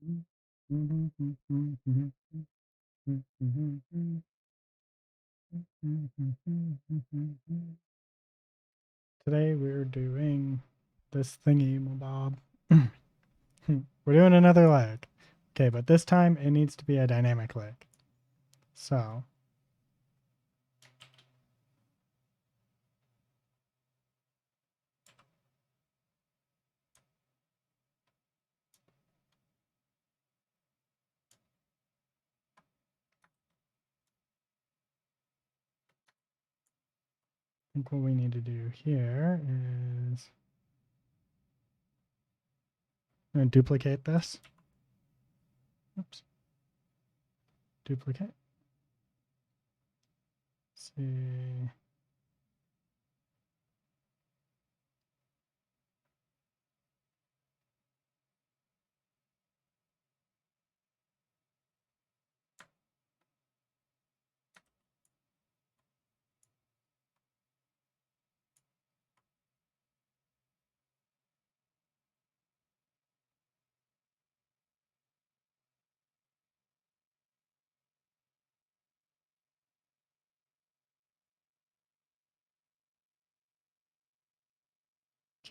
Today we're doing this thingy mabob. We're doing another leg. Okay, but this time it needs to be a dynamic leg. So I think what we need to do here is I'm going to duplicate this. Oops. Duplicate. See.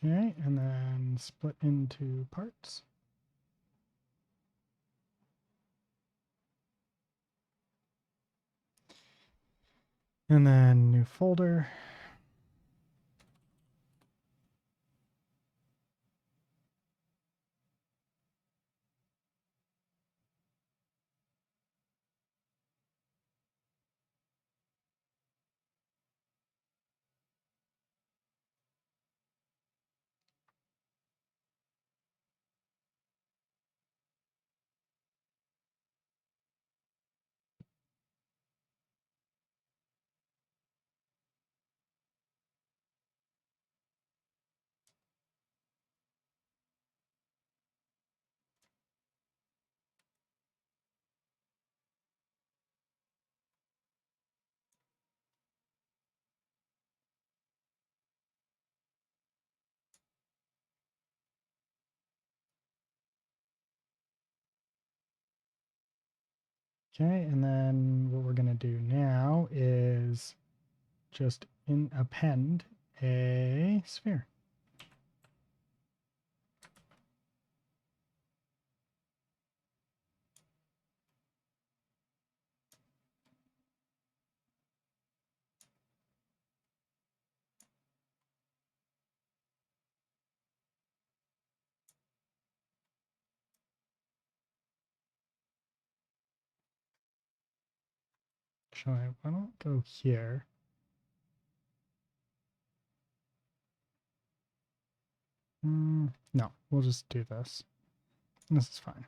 Okay, and then split into parts. And then new folder. Okay, and then what we're going to do now is just append a sphere. Actually, why don't go here? No, we'll just do this. This is fine.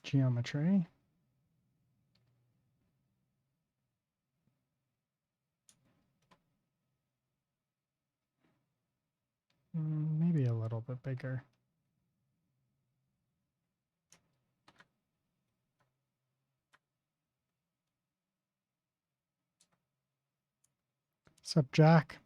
Geometry. Maybe a little bit bigger. What's up, Jack?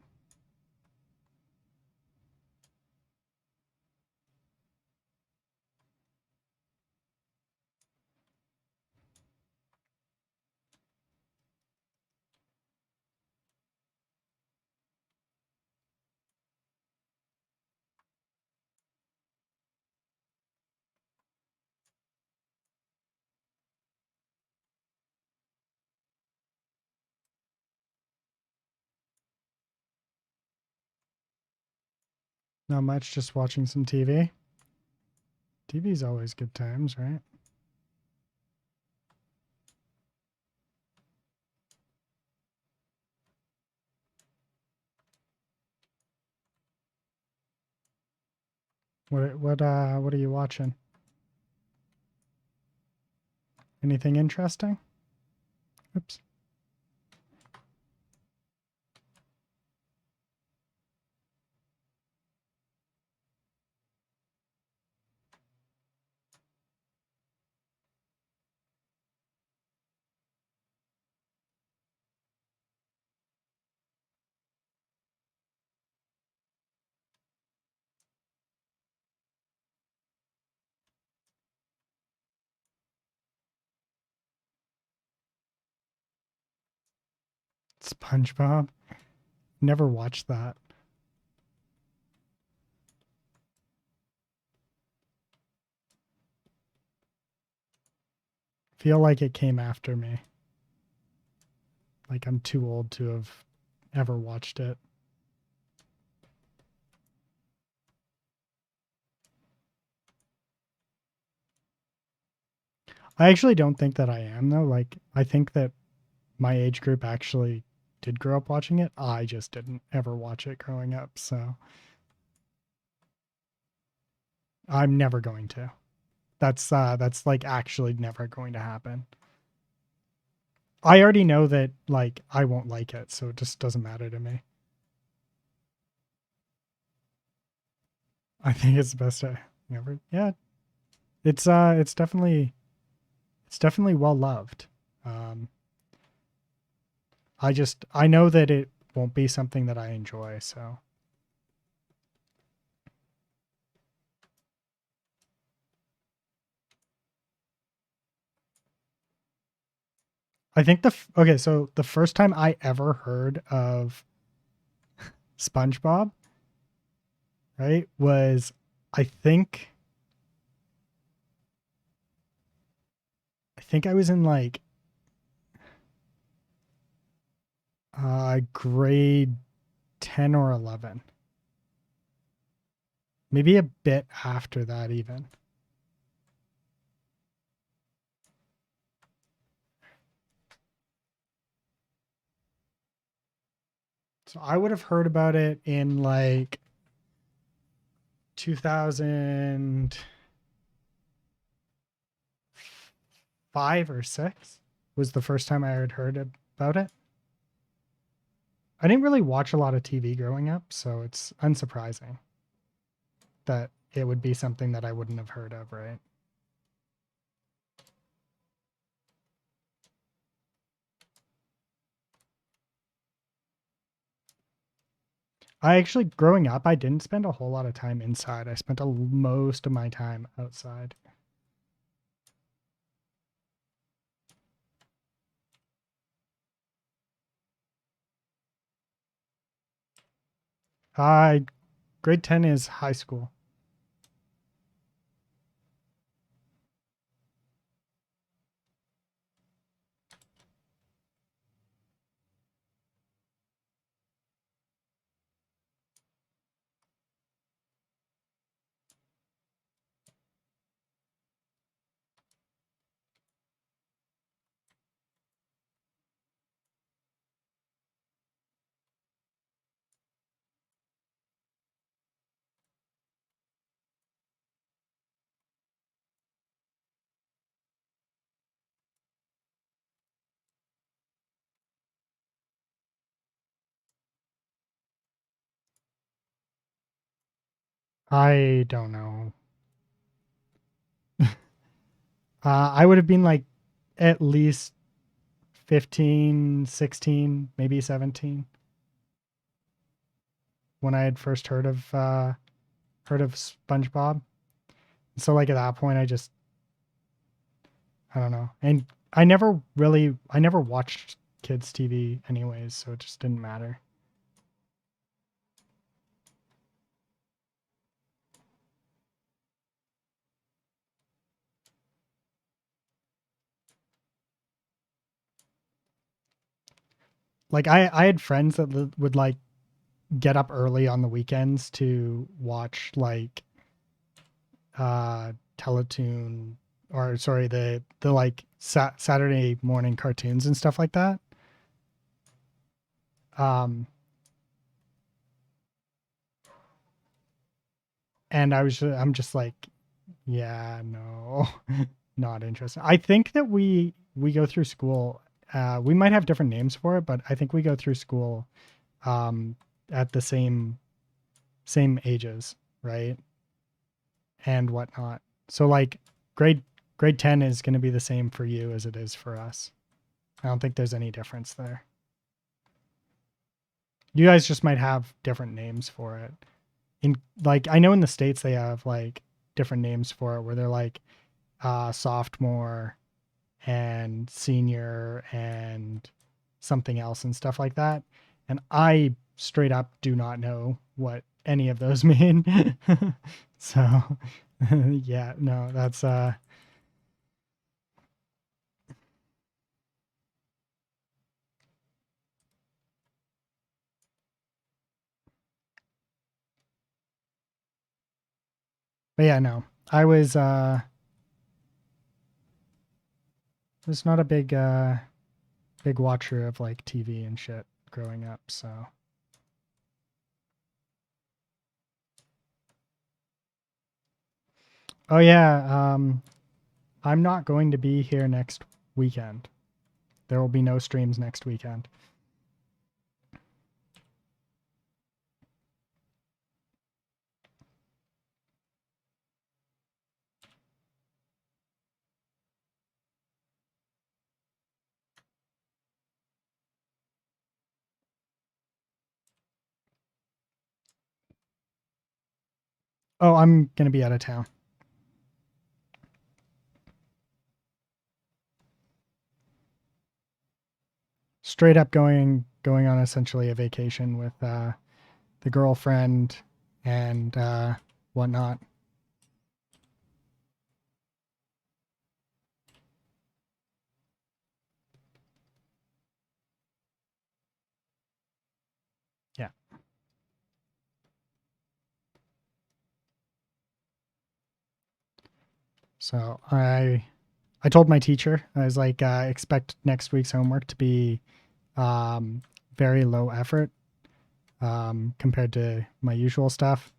Not much, just watching some TV. TV's always good times, right? What are you watching? Anything interesting? Oops. SpongeBob. Never watched that. Feel like it came after me. Like I'm too old to have ever watched it. I actually don't think that I am though. Like I think that my age group actually did grow up watching it. I just didn't ever watch it growing up, so I'm never going to. That's like actually never going to happen. I already know that like I won't like it, so it just doesn't matter to me. I think it's the best I ever. Yeah, it's definitely well loved. Um, I know that it won't be something that I enjoy, so I think okay, so the first time I ever heard of SpongeBob, right, was I think I think I was in like grade 10 or 11. Maybe a bit after that even. So I would have heard about it in like 2005 or 6 was the first time I had heard about it. I didn't really watch a lot of TV growing up, so it's unsurprising that it would be something that I wouldn't have heard of, right? I actually, growing up, I didn't spend a whole lot of time inside. I spent most of my time outside. I grade 10 is high school. I don't know. I would have been like at least 15, 16, maybe 17 when I had first heard of SpongeBob. So like at that point I don't know. And I never watched kids TV anyways, so it just didn't matter. Like I had friends that would like get up early on the weekends to watch like Teletoon or sorry the like Saturday morning cartoons and stuff like that. Um, and I'm just like, yeah, no, not interested. I think that we go through school. We might have different names for it, but I think we go through school um, at the same ages, right, and whatnot. So like grade 10 is going to be the same for you as it is for us. I don't think there's any difference there. You guys just might have different names for it. In like I know in the States they have like different names for it where they're like sophomore and senior and something else and stuff like that. And I straight up do not know what any of those mean. So yeah, no, that's but yeah, no. I was not a big watcher of like TV and shit growing up, so oh yeah, I'm not going to be here next weekend. There will be no streams next weekend. Oh, I'm going to be out of town. Straight up going on essentially a vacation with the girlfriend and whatnot. Yeah. So I told my teacher, I was like, expect next week's homework to be um, very low effort compared to my usual stuff,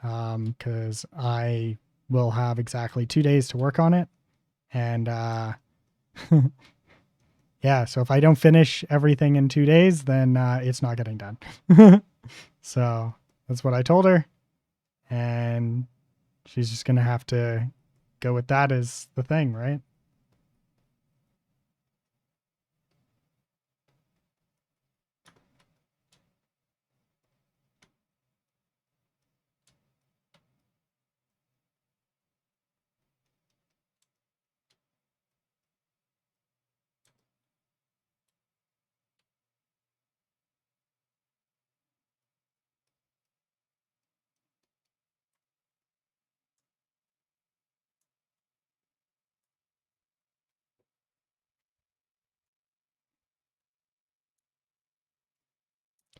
because I will have exactly 2 days to work on it, and yeah. So if I don't finish everything in 2 days, then it's not getting done. So that's what I told her, and she's just gonna have to go with that as the thing, right?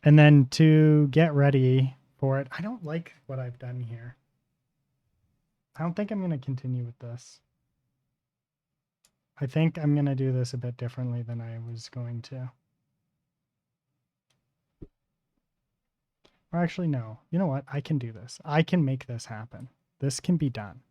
And then to get ready for it, I don't like what I've done here. I don't think I'm going to continue with this. I think I'm going to do this a bit differently than I was going to. Or actually, no. You know what? I can do this. I can make this happen. This can be done.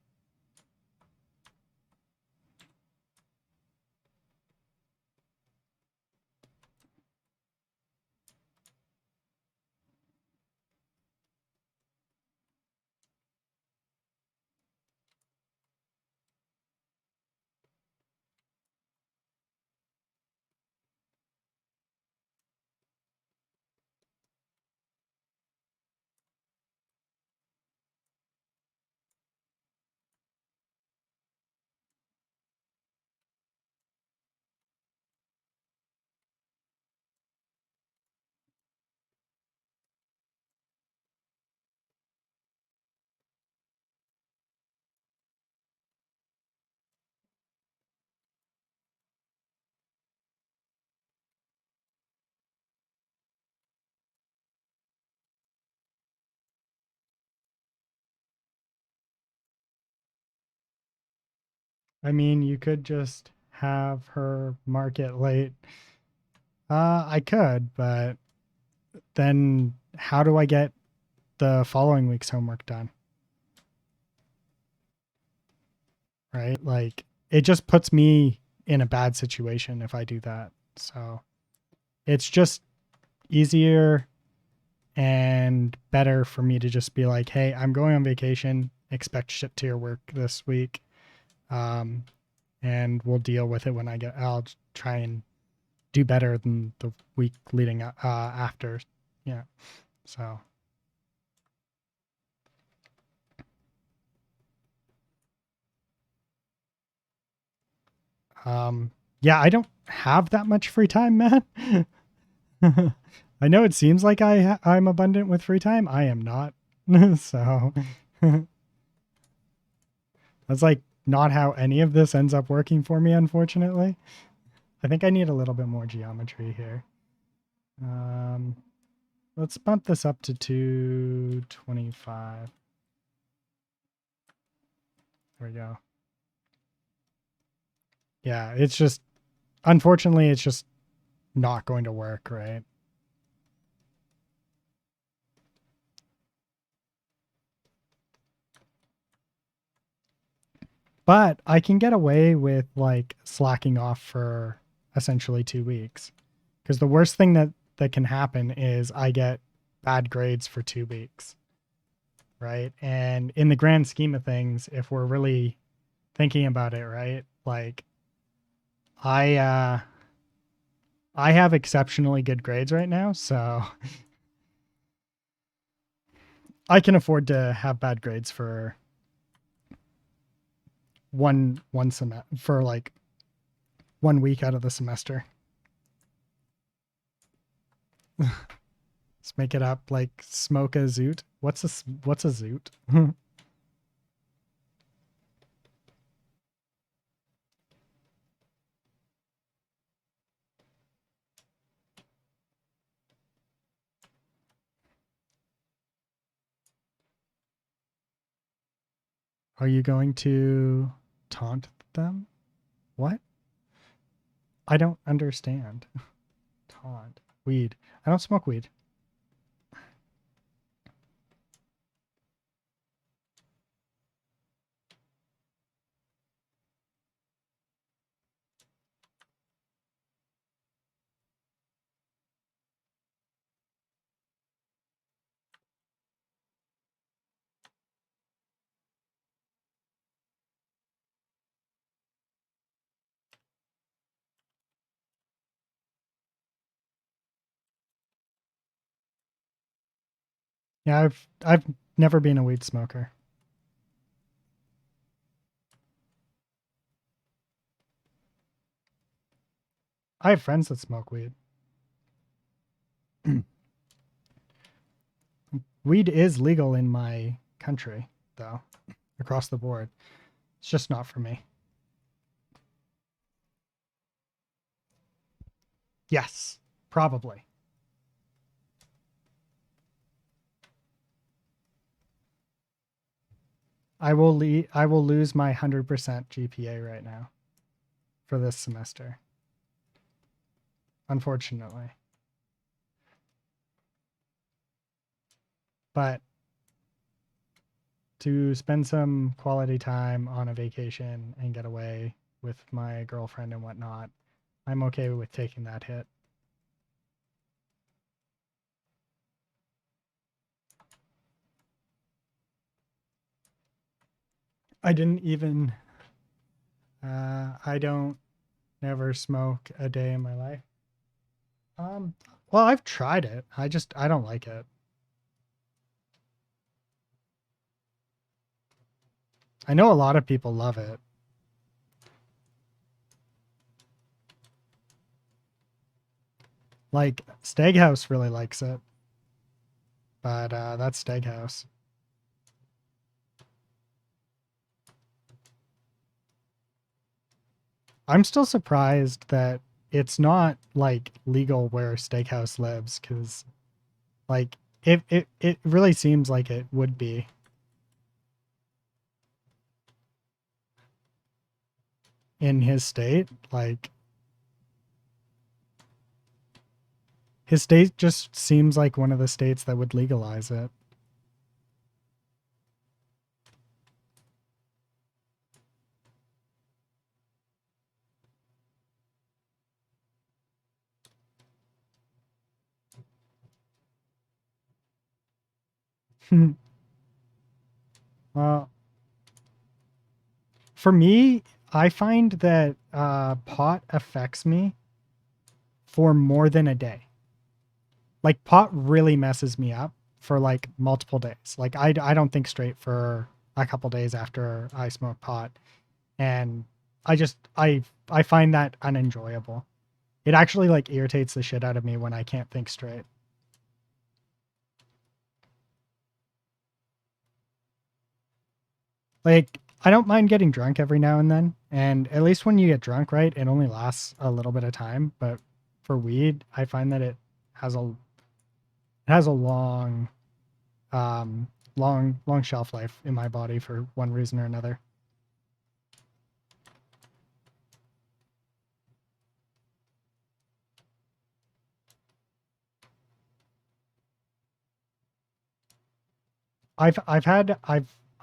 I mean, you could just have her mark it late. I could, but then how do I get the following week's homework done? Right? Like, it just puts me in a bad situation if I do that. So it's just easier and better for me to just be like, hey, I'm going on vacation. Expect shit to your work this week. Um, and we'll deal with it when I get, I'll try and do better than the week leading after. Yeah. So, yeah, I don't have that much free time, man. I know it seems like I'm abundant with free time. I am not. So that's like not how any of this ends up working for me, unfortunately. I think I need a little bit more geometry here. Let's bump this up to 225. There we go. Yeah, it's just, unfortunately, it's just not going to work, right? But I can get away with like slacking off for essentially 2 weeks. Because the worst thing that can happen is I get bad grades for 2 weeks. Right. And in the grand scheme of things, if we're really thinking about it, right? Like I I have exceptionally good grades right now, so I can afford to have bad grades for one semester, for like 1 week out of the semester. Let's make it up like smoke a zoot. What's a zoot? Are you going to taunt them? What? I don't understand. Taunt. Weed. I don't smoke weed. Yeah, I've never been a weed smoker. I have friends that smoke weed. Weed is legal in my country, though, across the board. It's just not for me. Yes, probably. I will lose my 100% GPA right now for this semester. Unfortunately. But to spend some quality time on a vacation and get away with my girlfriend and whatnot, I'm okay with taking that hit. I didn't even, I don't never smoke a day in my life. Um, well, I've tried it. I don't like it. I know a lot of people love it. Like Steakhouse really likes it, but that's Steakhouse. I'm still surprised that it's not like legal where Steakhouse lives, because like it really seems like it would be in his state. Like his state just seems like one of the states that would legalize it. Well, for me, I find that pot affects me for more than a day. Like pot really messes me up for like multiple days. Like I don't think straight for a couple days after I smoke pot, and I find that unenjoyable. It actually like irritates the shit out of me when I can't think straight. Like, I don't mind getting drunk every now and then, and at least when you get drunk, right, it only lasts a little bit of time. But for weed, I find that has a it has a um, long shelf life in my body for one reason or another.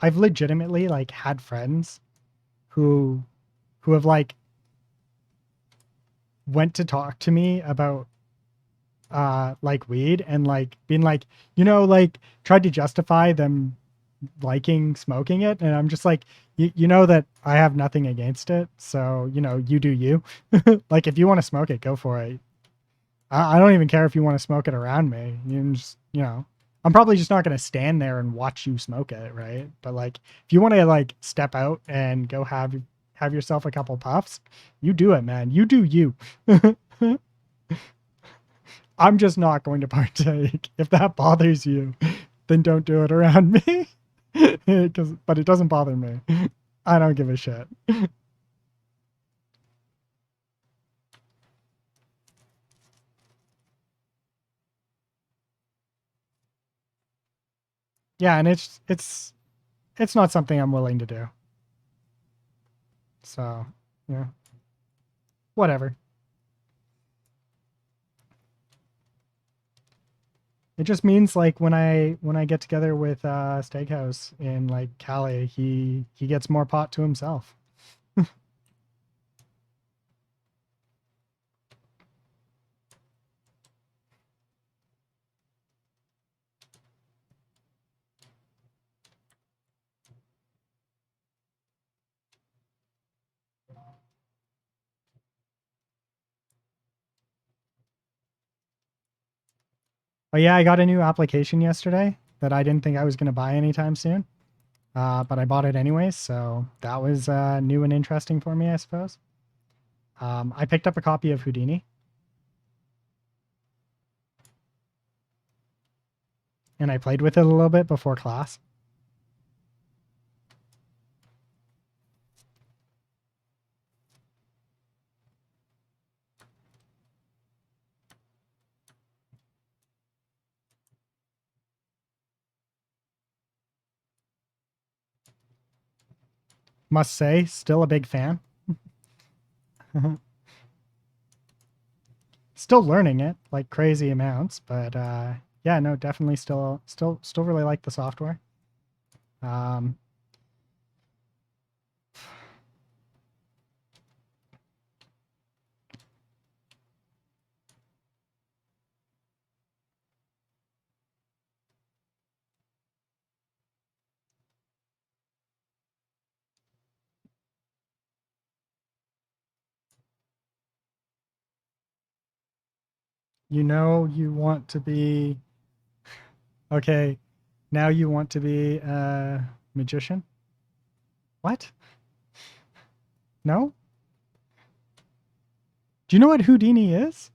I've legitimately like had friends who have like went to talk to me about like weed and like being like, like tried to justify them liking smoking it, and I'm just like, you know that I have nothing against it, so you do you. Like if you want to smoke it, go for it. I don't even care if you want to smoke it around me. You can just, I'm probably just not going to stand there and watch you smoke it, right? But like, if you want to like step out and go have yourself a couple puffs, you do it, man. You do you. I'm just not going to partake. If that bothers you, then don't do it around me. But it doesn't bother me. I don't give a shit. Yeah, and it's not something I'm willing to do. So, yeah, whatever. It just means like when I get together with Steakhouse in like Cali, he gets more pot to himself. But yeah, I got a new application yesterday that I didn't think I was going to buy anytime soon. But I bought it anyways, so that was new and interesting for me, I suppose. I picked up a copy of Houdini, and I played with it a little bit before class. Must say, still a big fan. Still learning it like crazy amounts, but yeah, no, definitely still really like the software. Um, you want to be okay. Now you want to be a magician? What? No? Do you know what Houdini is?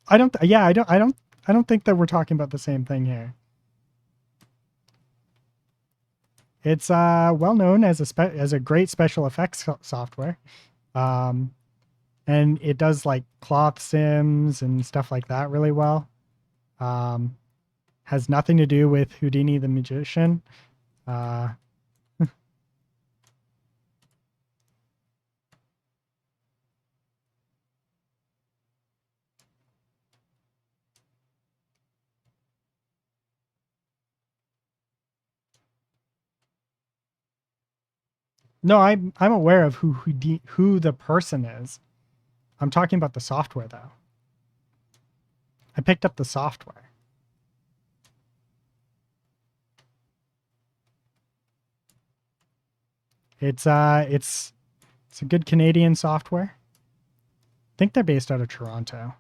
I don't. Yeah, I don't think that we're talking about the same thing here. It's well known as as a great special effects software, um, and it does like cloth sims and stuff like that really well. Um, has nothing to do with Houdini the magician. Uh, no, I'm aware of who the person is. I'm talking about the software though. I picked up the software. It's it's a good Canadian software. think they're based out of Toronto.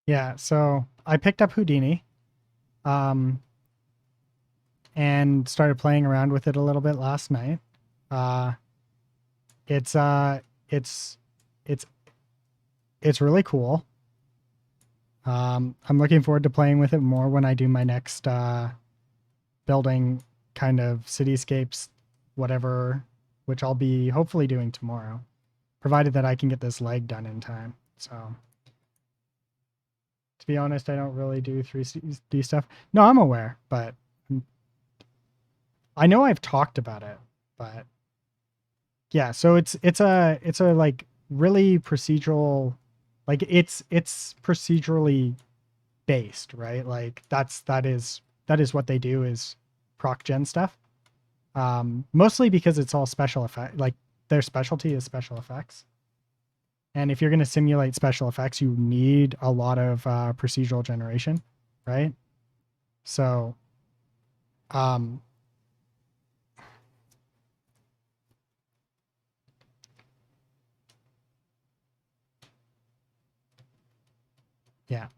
Yeah, so I picked up Houdini, um, and started playing around with it a little bit last night. Uh, it's uh, it's it's it's really cool. I'm looking forward to playing with it more when I do my next building kind of cityscapes, whatever, which I'll be hopefully doing tomorrow, provided that I can get this leg done in time. So, to be honest, I don't really do 3D stuff. No, I'm aware, but I know I've talked about it, but yeah, so it's a like really procedural, like it's procedurally based, right? Like that is what they do is proc gen stuff. Mostly because it's all special effect, like their specialty is special effects. And if you're going to simulate special effects, you need a lot of procedural generation, right? So, um, yeah.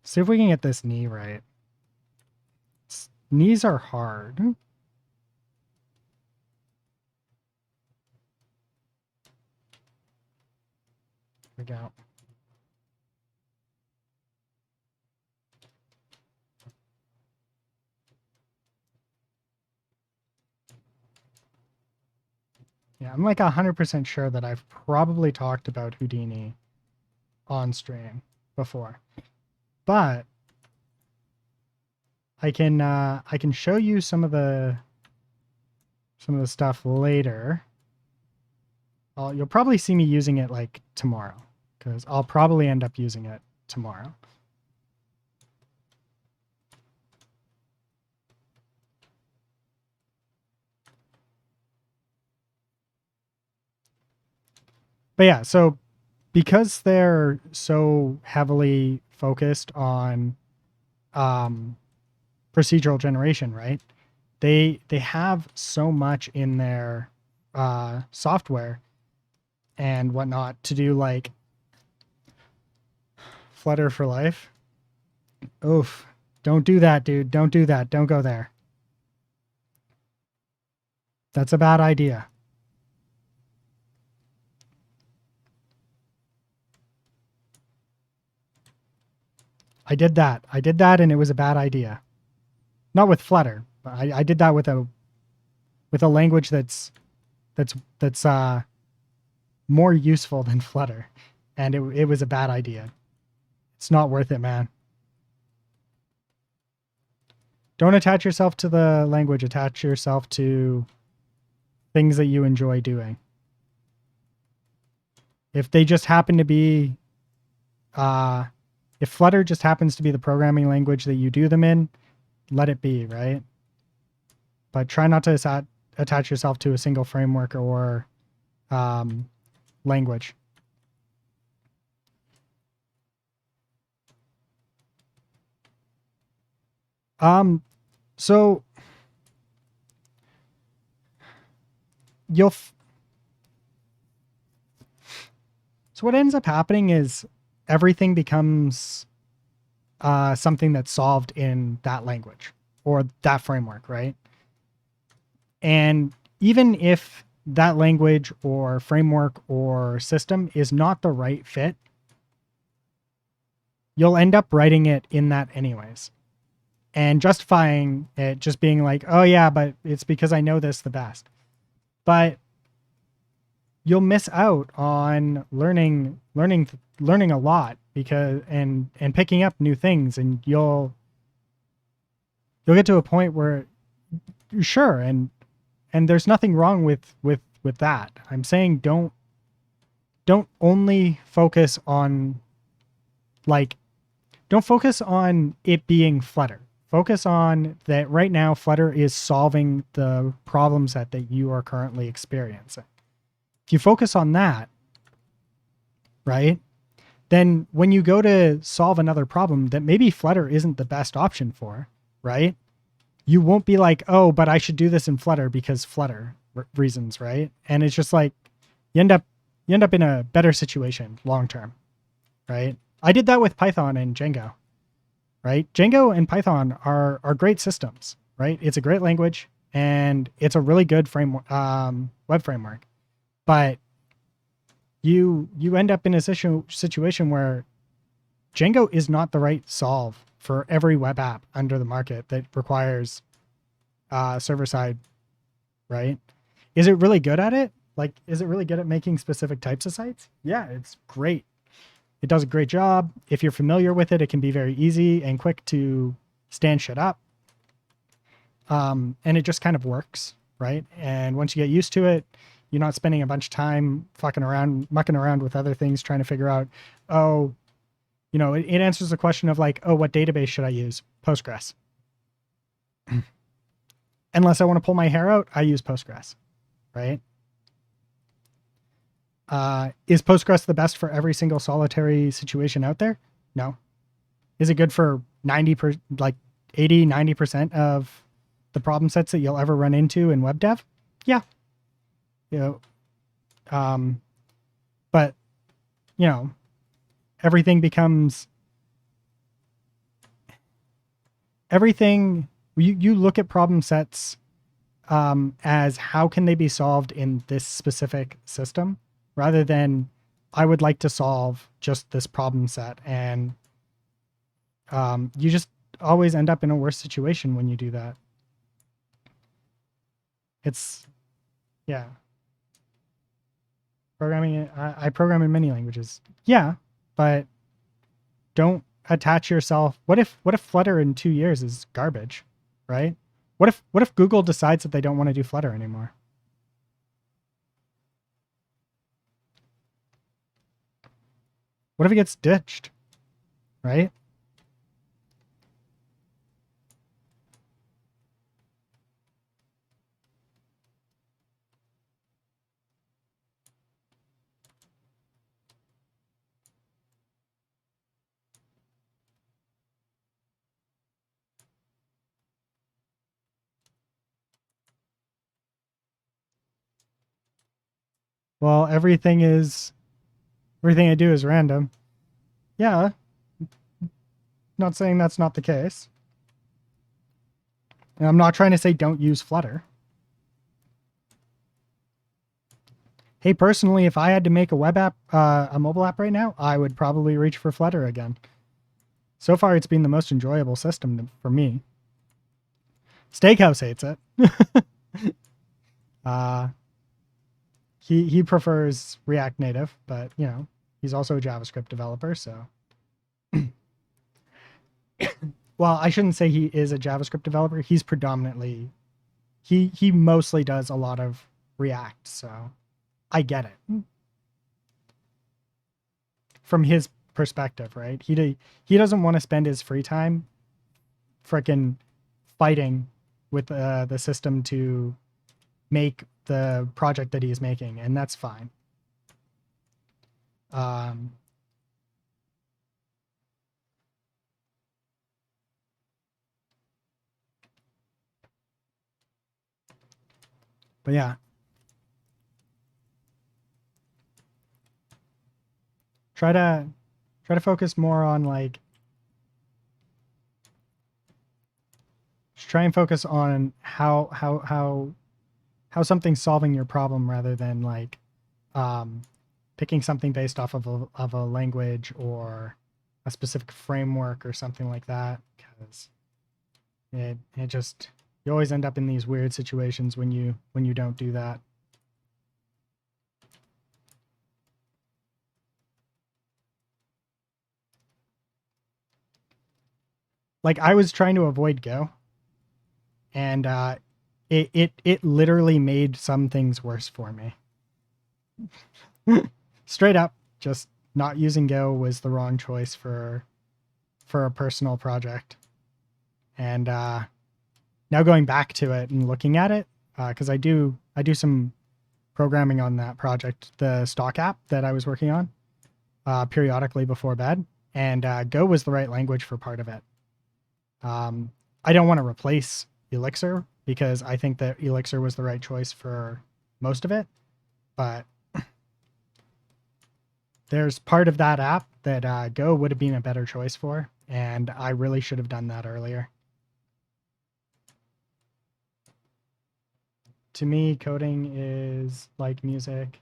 See if we can get this knee right. Knees are hard. Here we go. Yeah, I'm like 100% sure that I've probably talked about Houdini on stream before, but I can show you some of the stuff later. You'll probably see me using it like tomorrow because I'll probably end up using it tomorrow. But yeah, so because they're so heavily focused on um, procedural generation, right? They have so much in their software and whatnot to do, like Flutter for life. Oof. Don't do that, dude. Don't do that. Don't go there. That's a bad idea. I did that. I did that and it was a bad idea. Not with Flutter. But I did that with a language that's more useful than Flutter. And it was a bad idea. It's not worth it, man. Don't attach yourself to the language. Attach yourself to things that you enjoy doing. If they just happen to be, if Flutter just happens to be the programming language that you do them in, let it be, right? But try not to attach yourself to a single framework or language. So you'll. So what ends up happening is everything becomes something that's solved in that language or that framework, right? And even if that language or framework or system is not the right fit, you'll end up writing it in that anyways and justifying it, just being like, oh yeah, but it's because I know this the best. But you'll miss out on learning a lot, because and picking up new things, and you'll get to a point where, sure, and there's nothing wrong with that. I'm saying don't only focus on, like, don't focus on it being Flutter. Focus on that right now Flutter is solving the problems that you are currently experiencing. If you focus on that, right, then when you go to solve another problem that maybe Flutter isn't the best option for, right, you won't be like, oh, but I should do this in Flutter because Flutter reasons, right? And it's just like you end up in a better situation long term, right? I did that with Python and Django, right? Django and Python are great systems, right? It's a great language and it's a really good framework, web framework. But you end up in a situation where Django is not the right solve for every web app under the market that requires server side, right? Is it really good at it? Like, is it really good at making specific types of sites? Yeah, it's great. It does a great job. If you're familiar with it, it can be very easy and quick to stand shit up. And it just kind of works, right? And once you get used to it, you're not spending a bunch of time mucking around with other things, trying to figure out, oh, you know, it answers the question of like, oh, what database should I use? Postgres. Unless I want to pull my hair out, I use Postgres, right? Is Postgres the best for every single solitary situation out there? No. Is it good for 80-90% of the problem sets that you'll ever run into in web dev? Yeah. You know, but you know, everything you look at problem sets as how can they be solved in this specific system, rather than I would like to solve just this problem set. And you just always end up in a worse situation when you do that. It's, yeah. Programming, I program in many languages. Yeah, but don't attach yourself. What if Flutter in 2 years is garbage, right? What if Google decides that they don't want to do Flutter anymore? What if it gets ditched, right? Well, everything I do is random. Yeah. Not saying that's not the case. And I'm not trying to say don't use Flutter. Hey, personally, if I had to make a web app, a mobile app right now, I would probably reach for Flutter again. So far, it's been the most enjoyable system for me. Steakhouse hates it. He prefers React Native, but you know, he's also a JavaScript developer, so. Well, I shouldn't say he is a JavaScript developer. He's predominantly, he mostly does a lot of React, so I get it from his perspective, right? He doesn't want to spend his free time frickin' fighting with the system to make the project that he is making, and that's fine. But yeah, try to focus more on like, just try and focus on how how something's solving your problem rather than like um, picking something based off of a language or a specific framework or something like that, because it just, you always end up in these weird situations when you don't do that. Like I was trying to avoid Go, and it literally made some things worse for me. Straight up, just not using Go was the wrong choice for a personal project. And now going back to it and looking at it, because I do some programming on that project, the stock app that I was working on periodically before bed, and Go was the right language for part of it. I don't want to replace Elixir because I think that Elixir was the right choice for most of it, but there's part of that app that Go would have been a better choice for, and I really should have done that earlier. To me, coding is like music.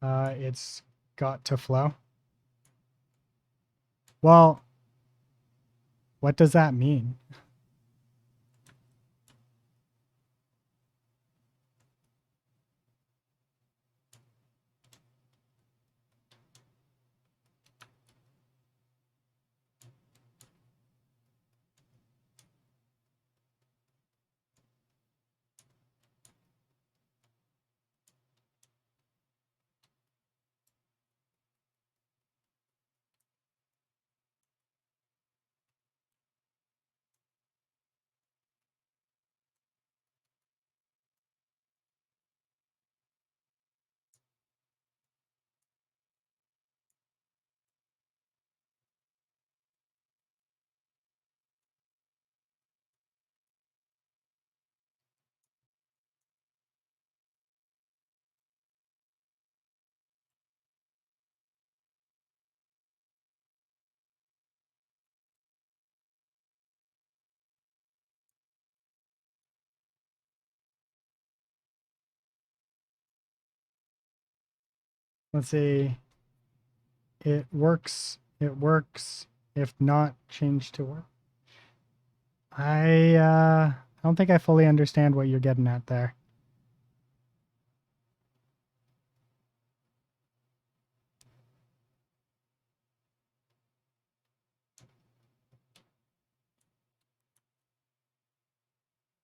It's got to flow. Well, what does that mean? Let's see. It works. It works. If not, change to work. I don't think I fully understand what you're getting at there.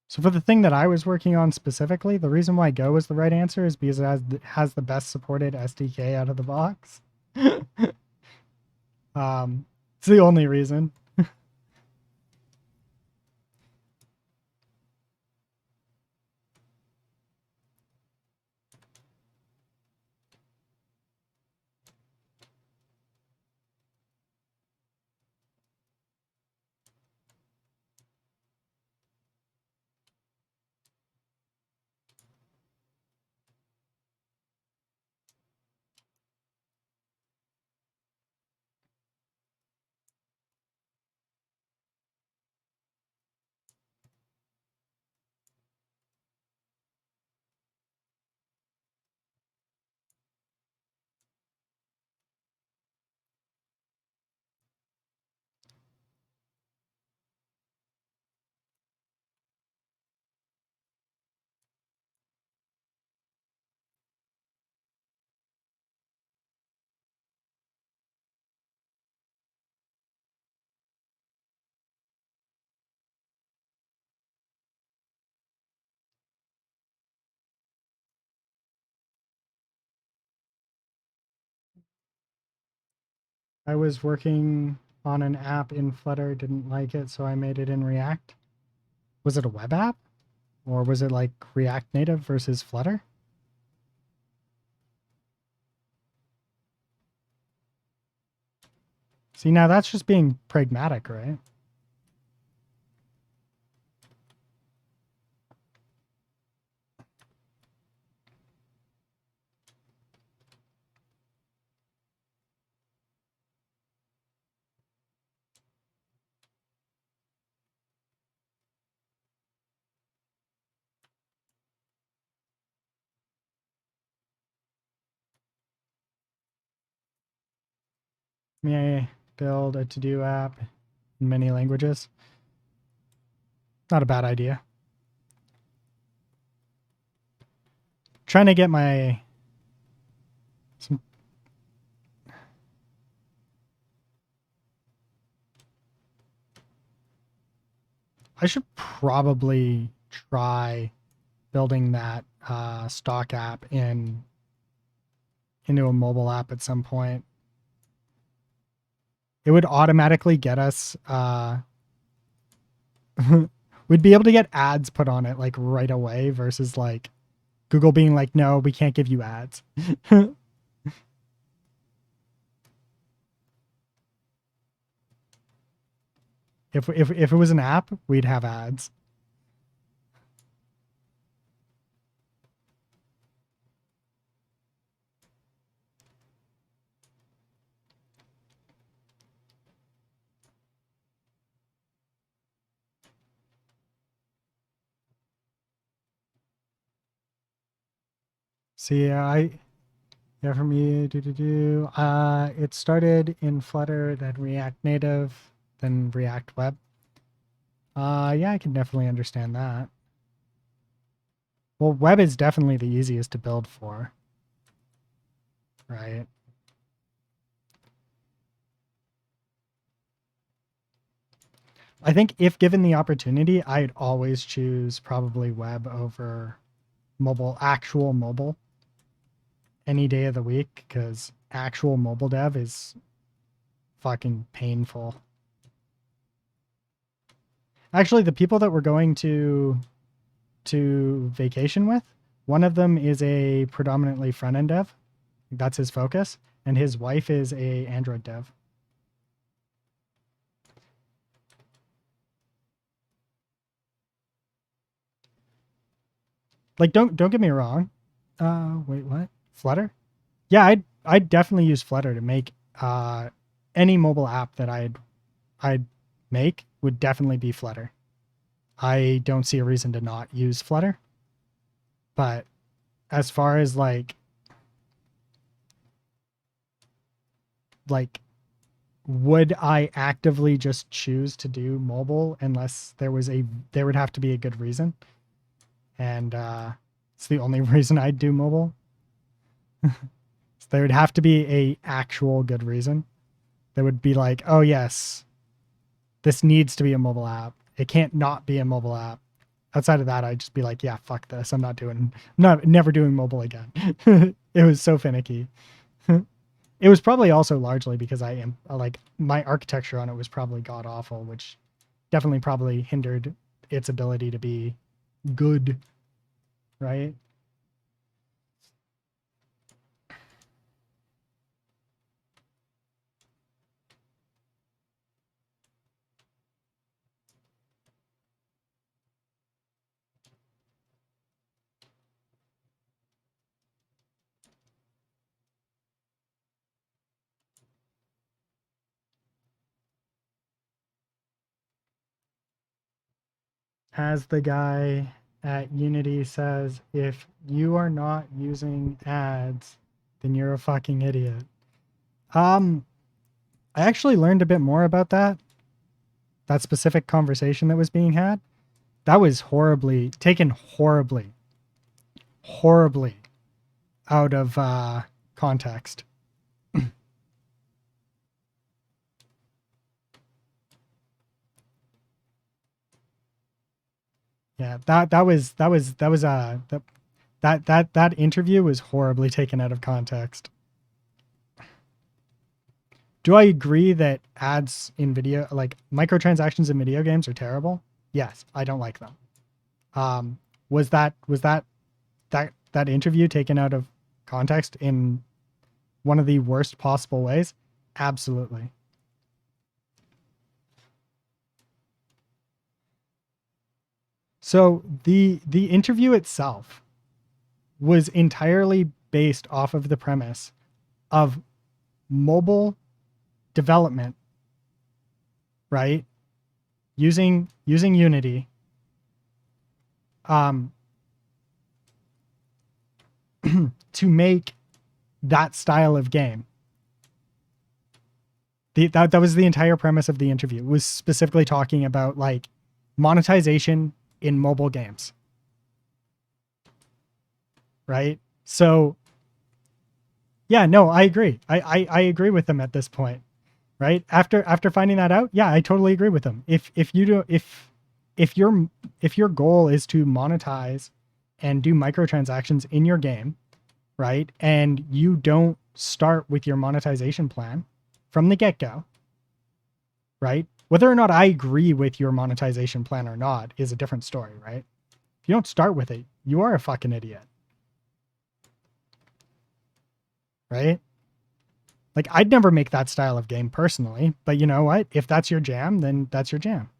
So for the thing that I was working on specifically, the reason why Go was the right answer is because has the best supported SDK out of the box. It's the only reason. I was working on an app in Flutter, didn't like it, so I made it in React. Was it a web app? Or was it like React Native versus Flutter? See, now that's just being pragmatic, right? May I build a to-do app in many languages? Not a bad idea. Trying to get my some. I should probably try building that stock app into a mobile app at some point. It would automatically get us we'd be able to get ads put on it like right away versus like Google being like, no, we can't give you ads. If it was an app, we'd have ads. See, for me, it started in Flutter, then React Native, then React Web. Yeah, I can definitely understand that. Well, web is definitely the easiest to build for, right? I think if given the opportunity, I'd always choose probably web over mobile, actual mobile, any day of the week, because actual mobile dev is fucking painful. Actually, the people that we're going to vacation with, one of them is a predominantly front end dev. That's his focus, and his wife is a Android dev. Like, don't get me wrong. Wait, what? Flutter? Yeah, I'd definitely use Flutter to make any mobile app that I'd make would definitely be Flutter. I don't see a reason to not use Flutter. But as far as like would I actively just choose to do mobile unless there would have to be a good reason? And it's the only reason I'd do mobile. So there would have to be a actual good reason. That would be like, oh yes, this needs to be a mobile app. It can't not be a mobile app. Outside of that, I'd just be like, yeah, fuck this. I'm never doing mobile again. It was so finicky. It was probably also largely because I am like my architecture on it was probably god awful, which definitely probably hindered its ability to be good, right? As the guy at Unity says, if you are not using ads, then you're a fucking idiot. I actually learned a bit more about that specific conversation that was being had. That was taken horribly out of context. Yeah, that interview was horribly taken out of context. Do I agree that ads in video, like microtransactions in video games, are terrible? Yes, I don't like them. Was that interview taken out of context in one of the worst possible ways? Absolutely. So the interview itself was entirely based off of the premise of mobile development, right? Using Unity, to make that style of game. That was the entire premise of the interview, was specifically talking about like monetization in mobile games. Right? So yeah, no, I agree. I agree with them at this point. Right? After finding that out, yeah, I totally agree with them. If you do if your if your goal is to monetize and do microtransactions in your game, right? And you don't start with your monetization plan from the get-go, right? Whether or not I agree with your monetization plan or not is a different story, right? If you don't start with it, you are a fucking idiot. Right? Like I'd never make that style of game personally, but you know what? If that's your jam, then that's your jam.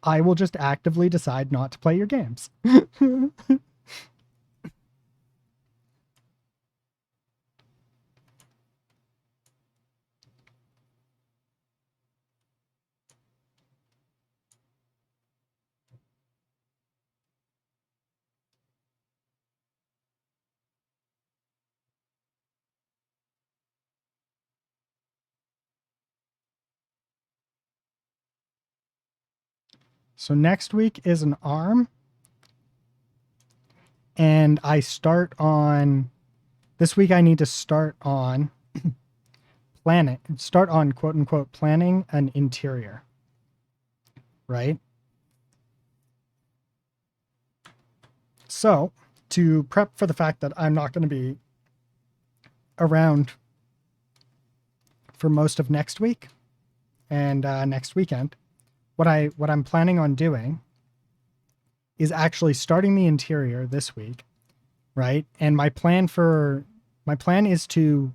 I will just actively decide not to play your games. So next week is an ARM, and I start on this week. I need to start on start on quote unquote planning an interior, right? So to prep for the fact that I'm not going to be around for most of next week and next weekend, what I'm planning on doing is actually starting the interior this week, right? And my plan is to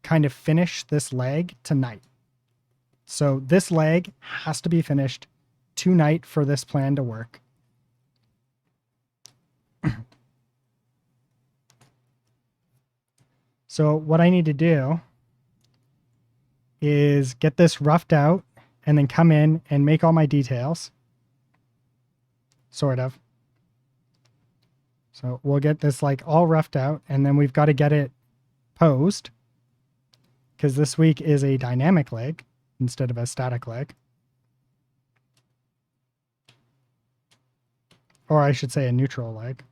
kind of finish this leg tonight. So this leg has to be finished tonight for this plan to work. So what I need to do is get this roughed out and then come in and make all my details. Sort of. So we'll get this like all roughed out, and then we've got to get it posed because this week is a dynamic leg instead of a static leg. Or I should say a neutral leg.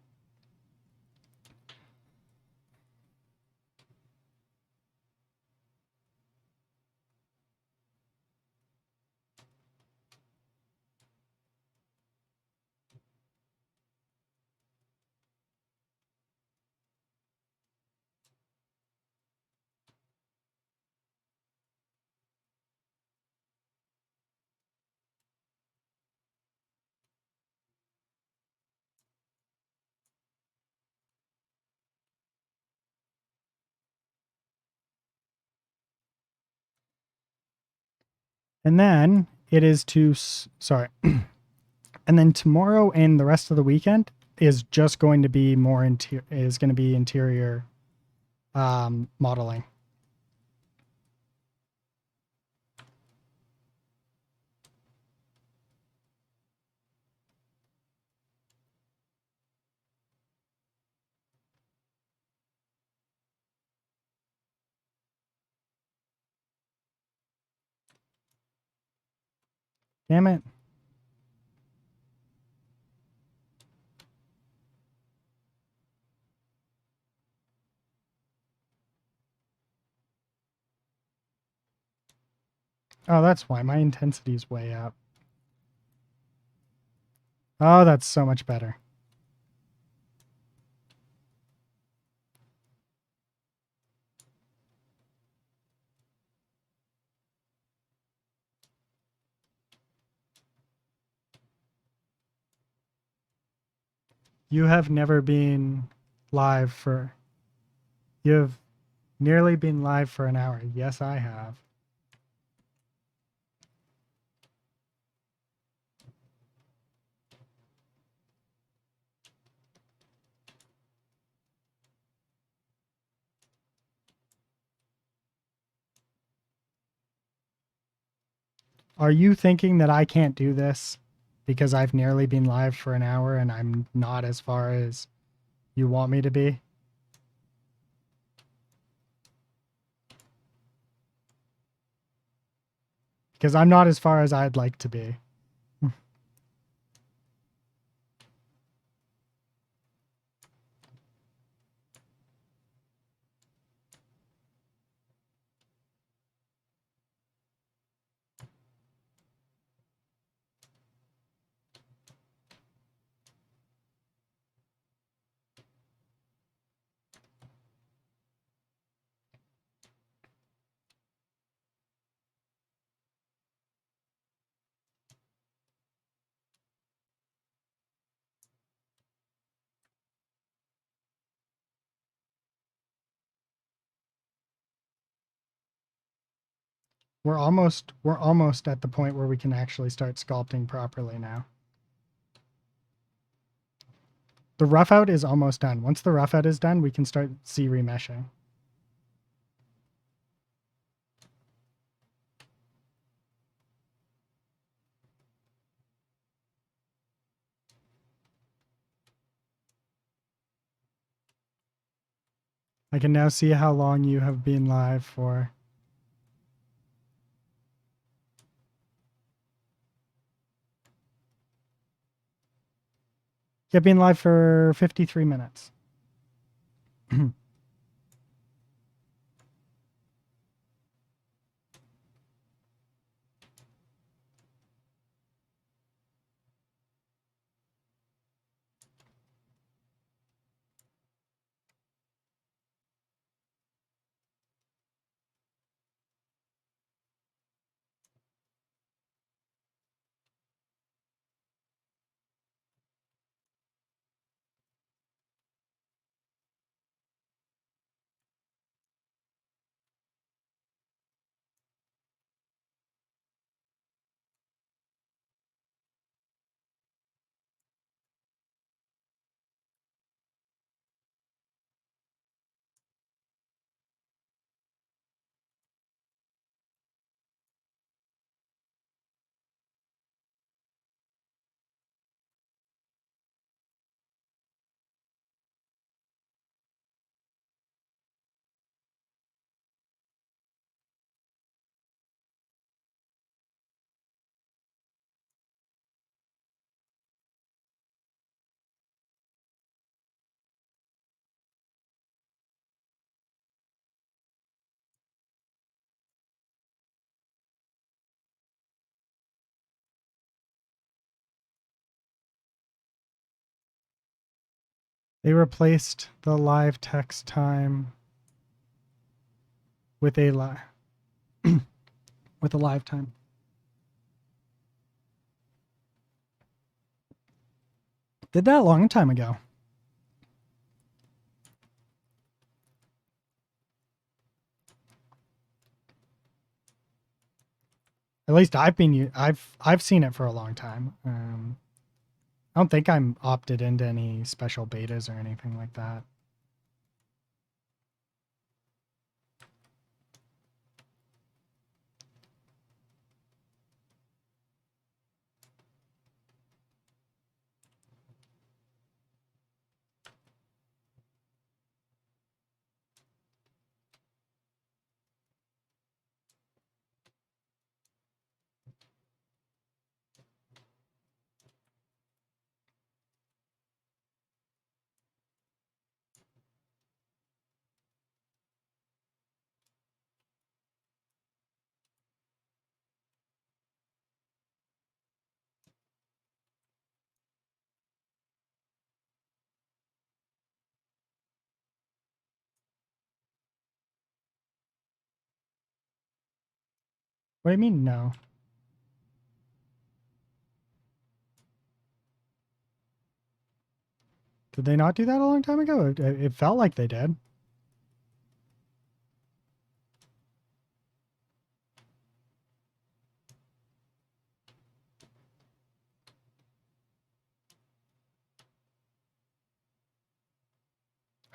And then it is to, sorry. And then tomorrow and the rest of the weekend is just going to be more interior modeling. Damn it. Oh, that's why my intensity is way up. Oh, that's so much better. You have never been live for, you have nearly been live for an hour. Yes, I have. Are you thinking that I can't do this because I've nearly been live for an hour and I'm not as far as You want me to be? Because I'm not as far as I'd like to be. We're almost at the point where we can actually start sculpting properly now. The rough out is almost done. Once the rough out is done, we can start remeshing. I can now see how long you have been live for. You've been live for 53 minutes. They replaced the live text time with a with a live time. Did that a long time ago. At least I've seen it for a long time. I don't think I'm opted into any special betas or anything like that. What do you mean no? Did they not do that a long time ago? It felt like they did.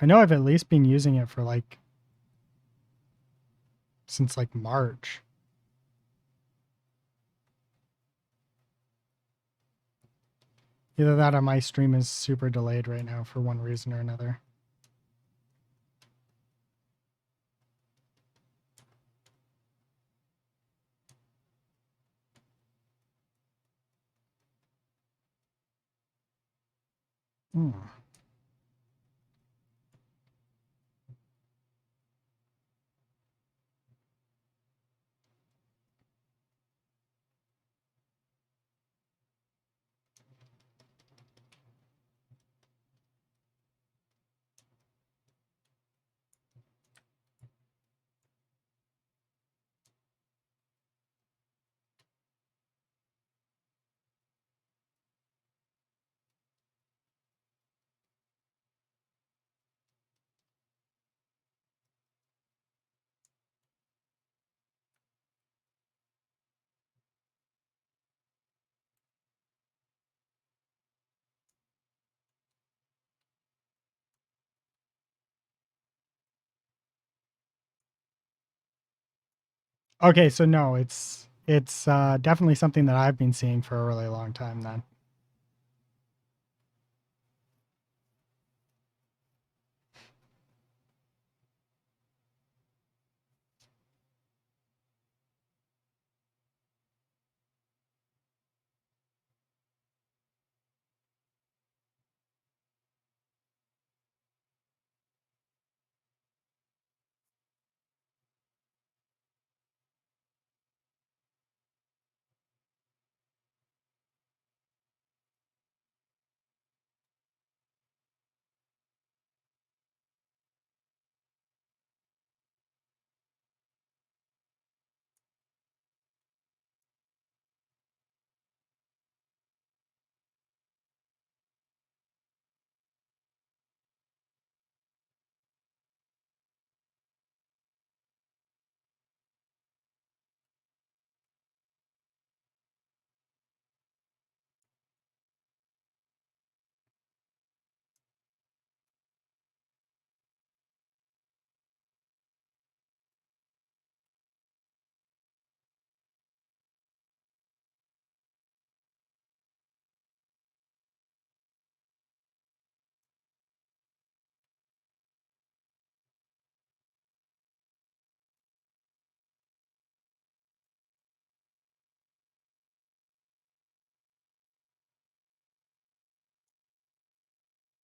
I know I've at least been using it for like since like March. Either that or my stream is super delayed right now for one reason or another. Hmm. Okay, so no, it's definitely something that I've been seeing for a really long time then.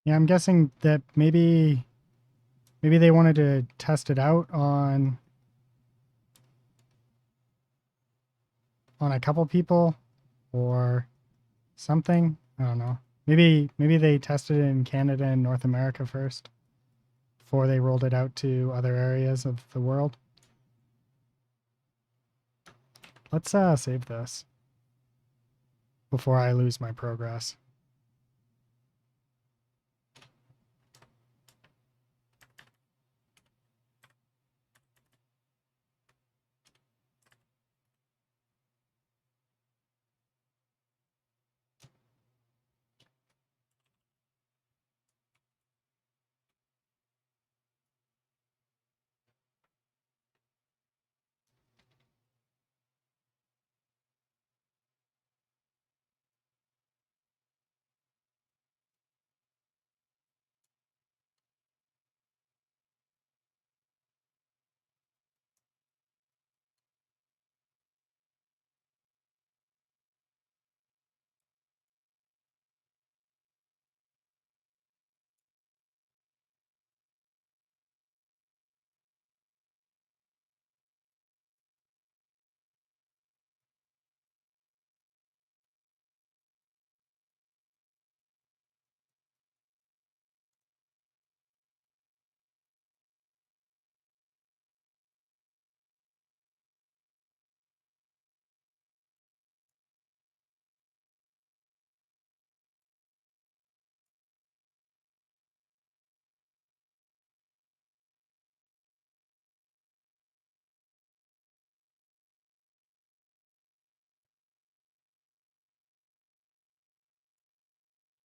Yeah, I'm guessing that maybe they wanted to test it out on a couple people or something. I don't know. Maybe they tested it in Canada and North America first before they rolled it out to other areas of the world. Let's save this before I lose my progress.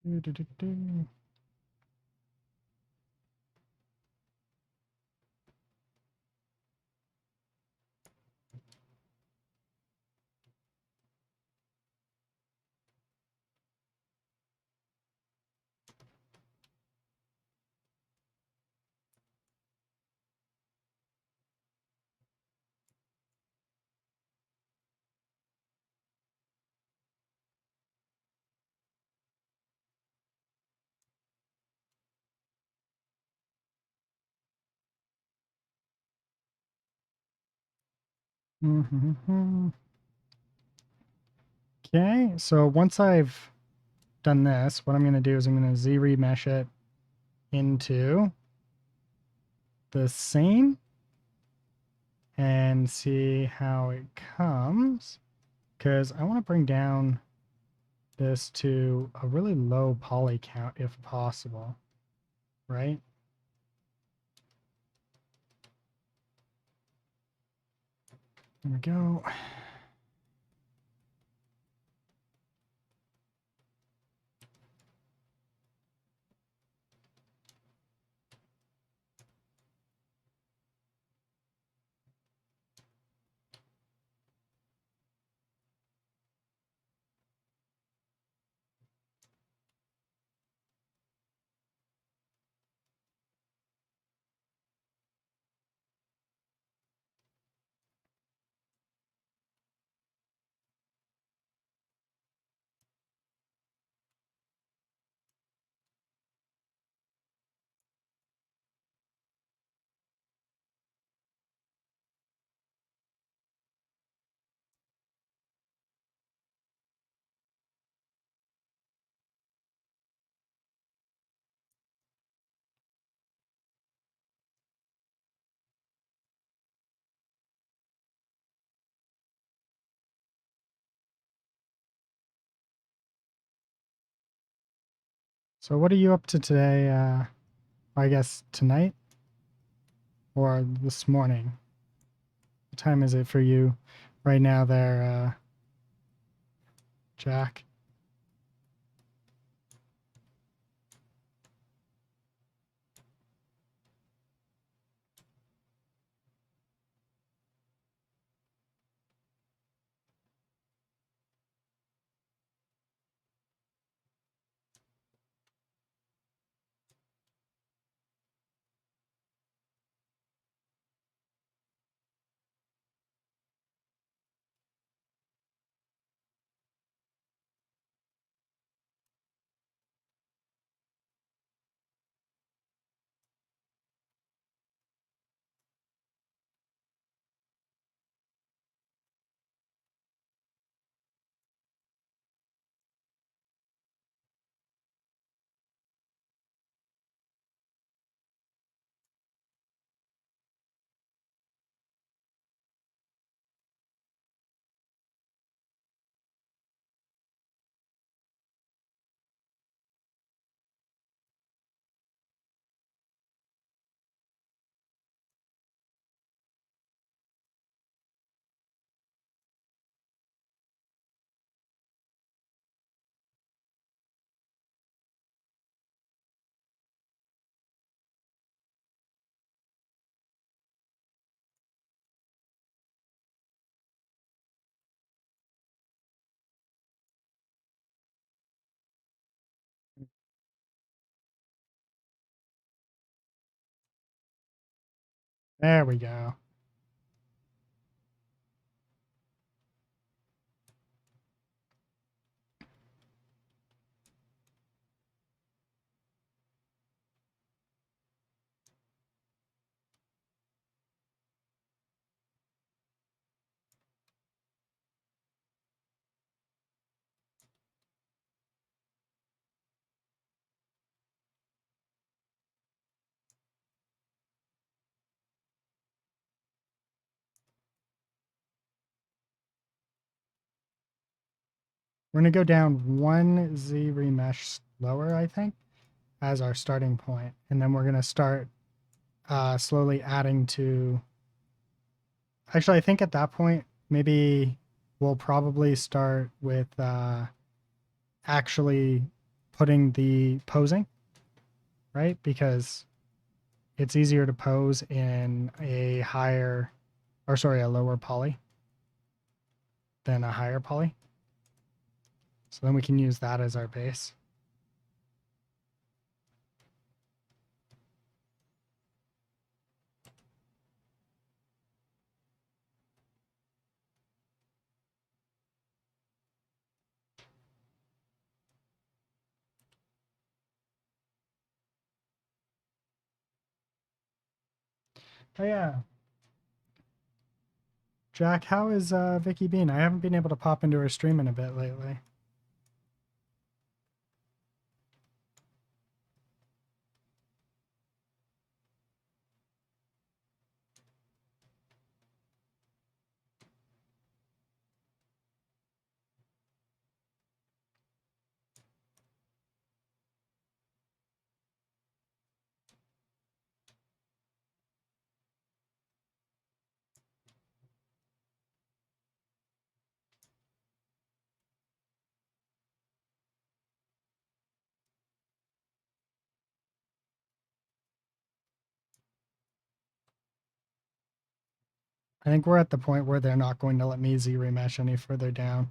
Do-do-do-do. Okay, so once I've done this, what I'm going to do is I'm going to Z remesh it into the scene and see how it comes, because I want to bring down this to a really low poly count if possible, right? There we go. So what are you up to today? I guess tonight or this morning? What time is it for you right now there, Jack? There we go. We're going to go down one Z remesh lower, I think, as our starting point. And then we're going to start slowly adding to. Actually, I think at that point, maybe we'll probably start with actually putting the posing, right? Because it's easier to pose in a higher, or sorry, a lower poly than a higher poly. So then we can use that as our base. Oh yeah, Jack, how is Vicky Bean? I haven't been able to pop into her stream in a bit lately. I think we're at the point where they're not going to let me Z-remesh any further down.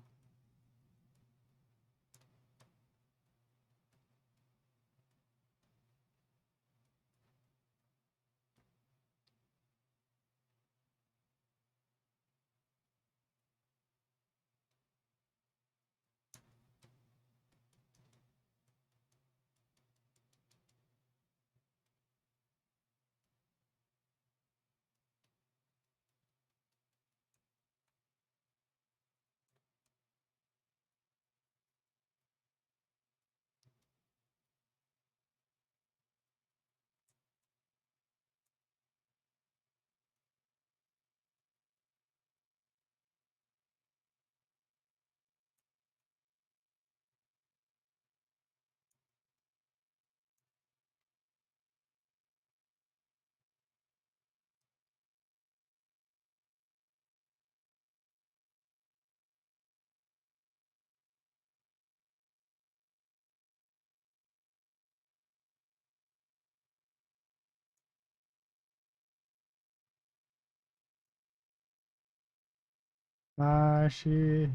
She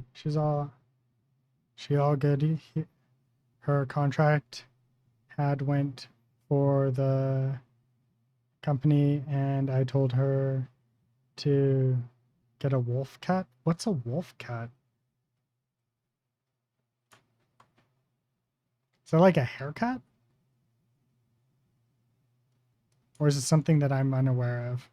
all good. Her contract had went for the company, and I told her to get a wolf cat. What's a wolf cat? Is that like a haircut? Or is it something that I'm unaware of?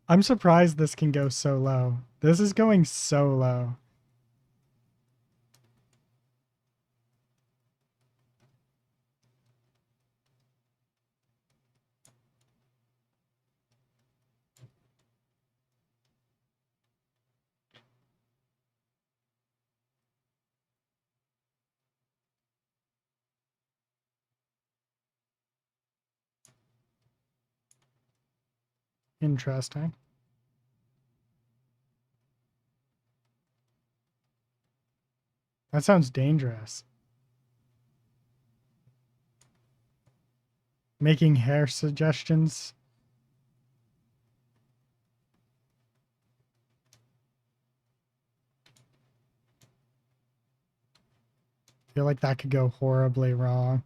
I'm surprised this can go so low. This is going so low. Interesting. That sounds dangerous. Making hair suggestions. I feel like that could go horribly wrong.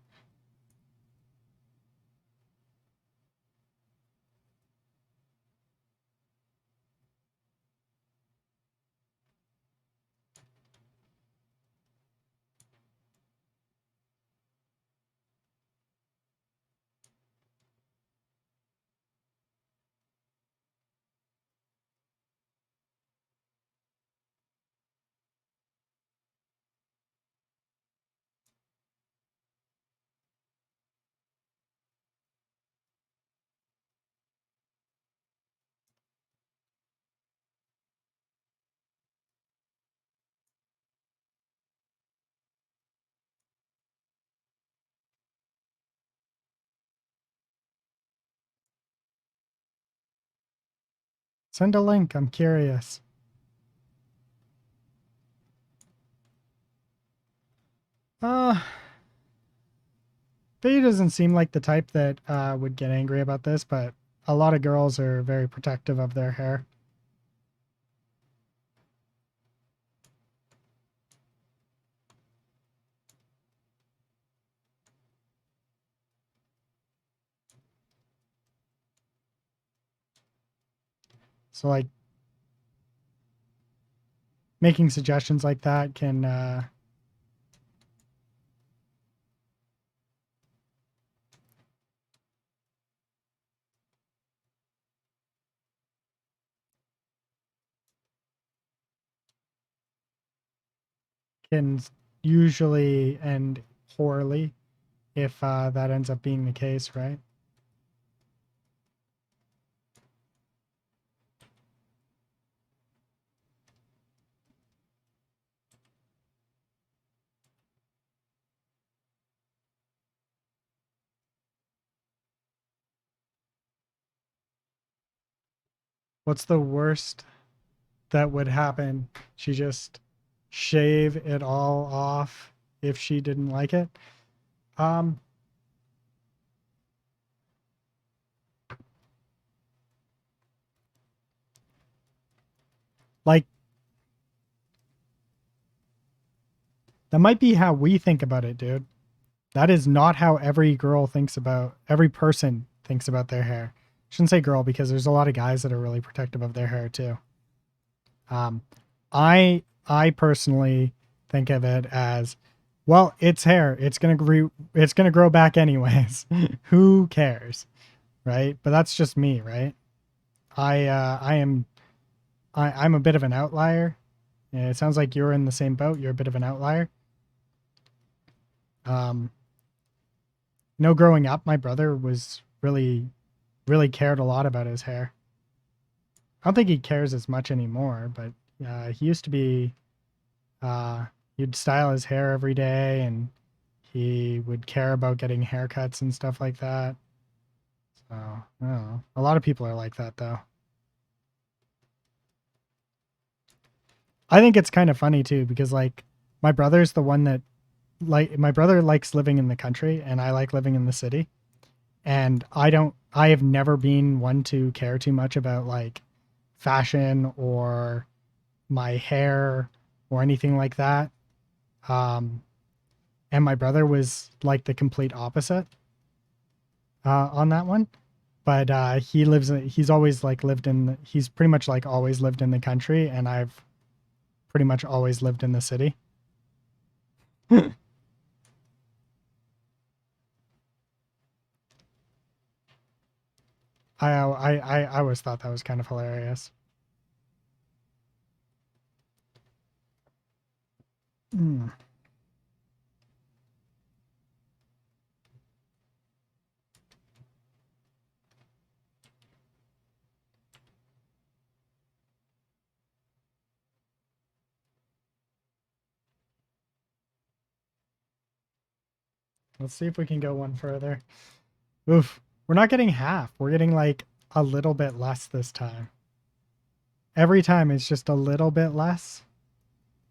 Send a link. I'm curious. Uh, Faye doesn't seem like the type that would get angry about this, but a lot of girls are very protective of their hair. So like making suggestions like that can usually end poorly if that ends up being the case, right? What's the worst that would happen? She just shave it all off if she didn't like it. Um, like that might be how we think about it, dude. That is not how every person thinks about their hair. Shouldn't say girl because there's a lot of guys that are really protective of their hair too. Um, I personally think of it as, well, it's hair. It's gonna grow back anyways. Who cares, right? But that's just me, right? I'm a bit of an outlier. Yeah, it sounds like you're in the same boat. You're a bit of an outlier. Um, Growing up, my brother was really cared a lot about his hair. I don't think he cares as much anymore, but he used to be. He'd style his hair every day, and he would care about getting haircuts and stuff like that. So I don't know. A lot of people are like that, though. I think it's kind of funny too because like my brother's the one that my brother likes living in the country, and I like living in the city. And I have never been one to care too much about like fashion or my hair or anything like that. Um, and my brother was like the complete opposite on that one. But he's always like he's pretty much like always lived in the country, and I've pretty much always lived in the city. I always thought that was kind of hilarious. Hmm. Let's see if we can go one further. Oof. We're not getting half. We're getting like a little bit less this time. Every time it's just a little bit less,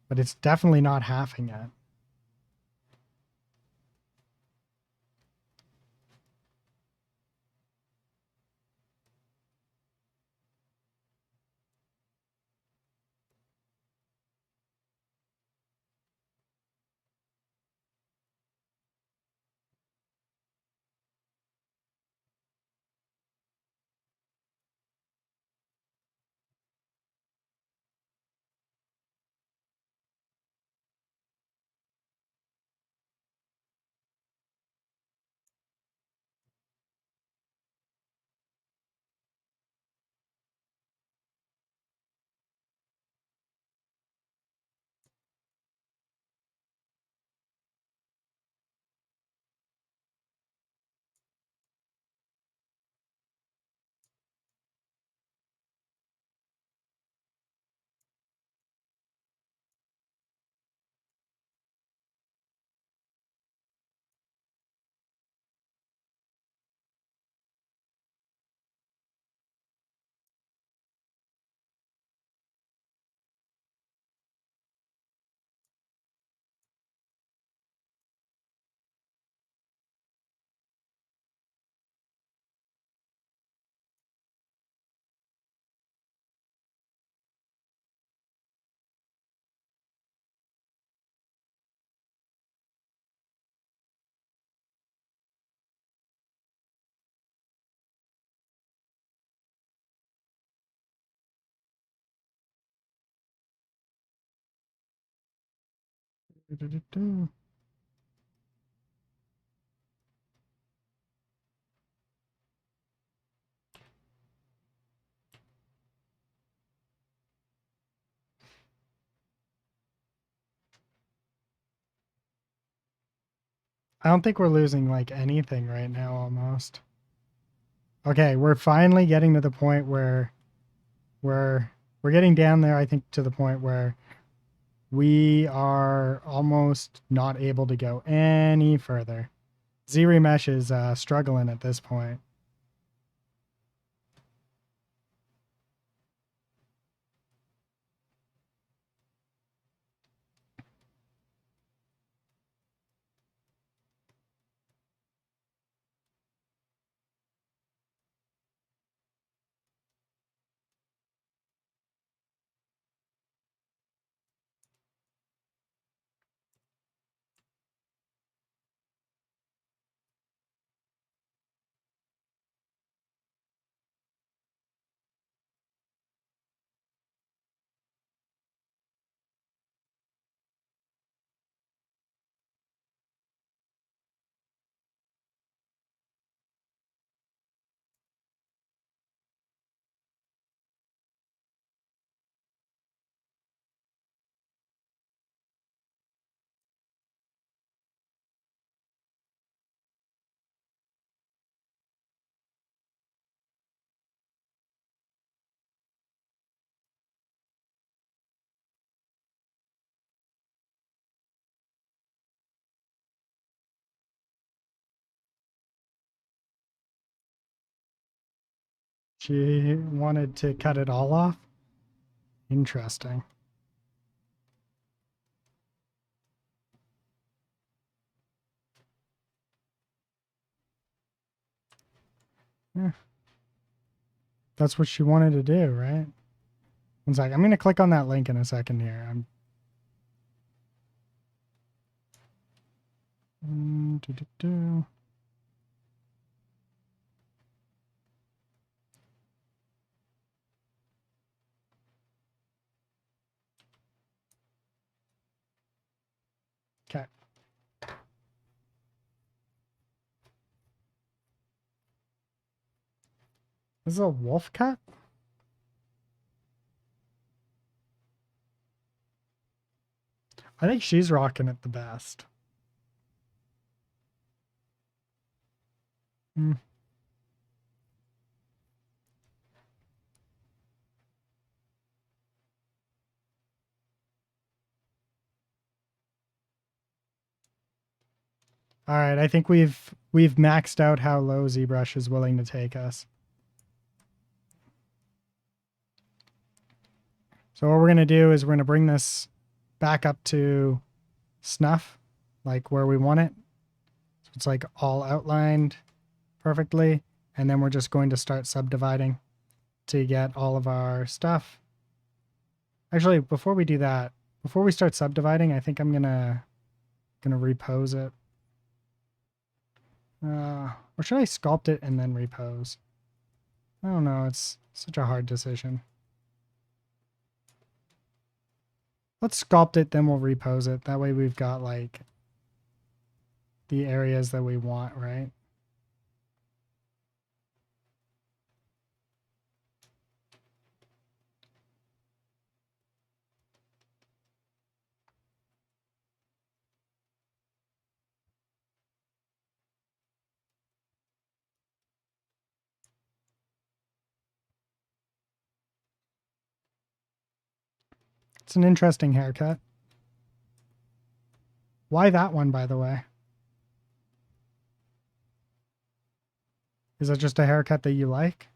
but it's definitely not halving it. Do-do-do-do. I don't think we're losing like anything right now almost. Okay, we're finally getting to the point where we're we're getting down there, I think, to the point where we are almost not able to go any further. Z-Remesh is struggling at this point. She wanted to cut it all off. Interesting. Yeah. That's what she wanted to do, right? One sec. I'm going to click on that link in a second here. Do-do-do. Okay. This is a wolf cut? I think she's rocking it the best. Hmm. All right, I think we've maxed out how low ZBrush is willing to take us. So what we're going to do is we're going to bring this back up to snuff, like where we want it. So it's like all outlined perfectly. And then we're just going to start subdividing to get all of our stuff. Actually, before we do that, before we start subdividing, I think I'm gonna repose it. Or should I sculpt it and then repose? I don't know. It's such a hard decision. Let's sculpt it, then we'll repose it. That way we've got like the areas that we want, right? It's an interesting haircut. Why that one, by the way? Is it just a haircut that you like?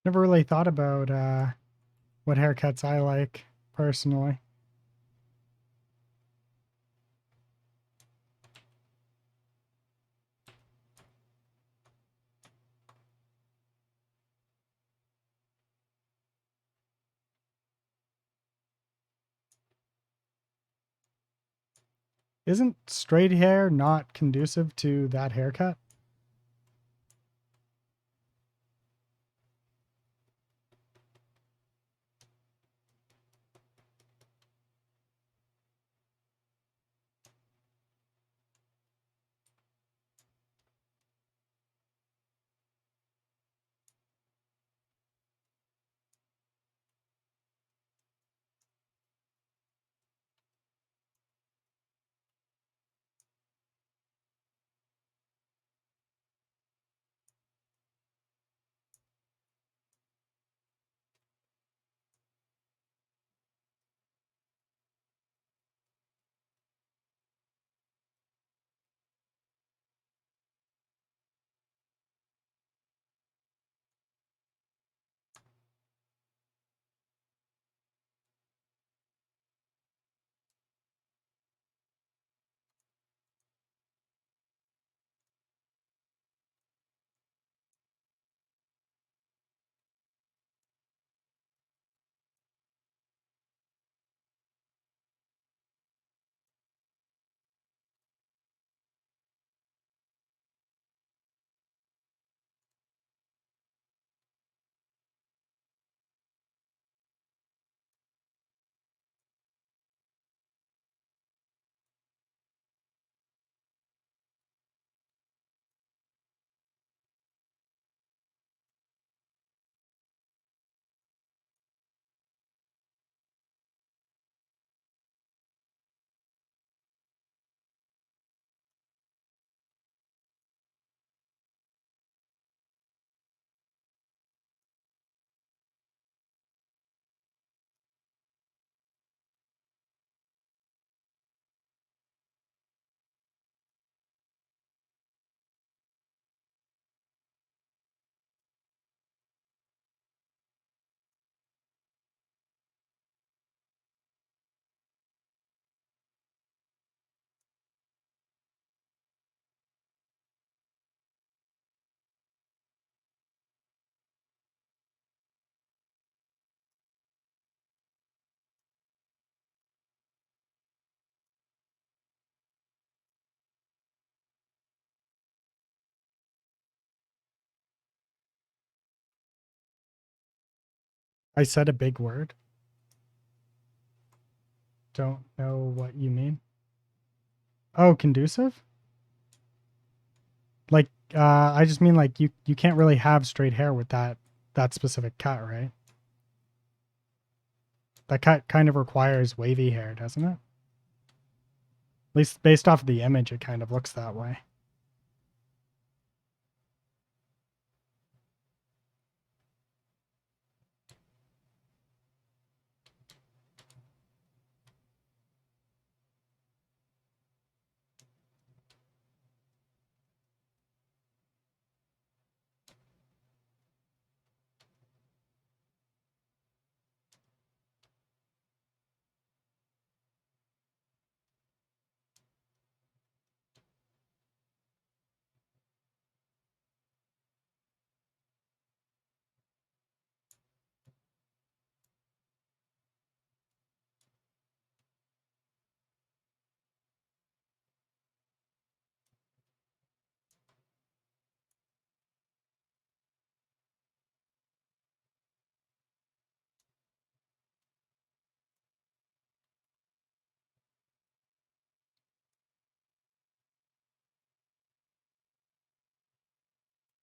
Never really thought about what haircuts I like personally. Isn't straight hair not conducive to that haircut? I said a big word. Don't know what you mean. Oh, conducive? Like I just mean like you can't really have straight hair with that specific cut, right? That cut kind of requires wavy hair, doesn't it? At least based off of the image, it kind of looks that way.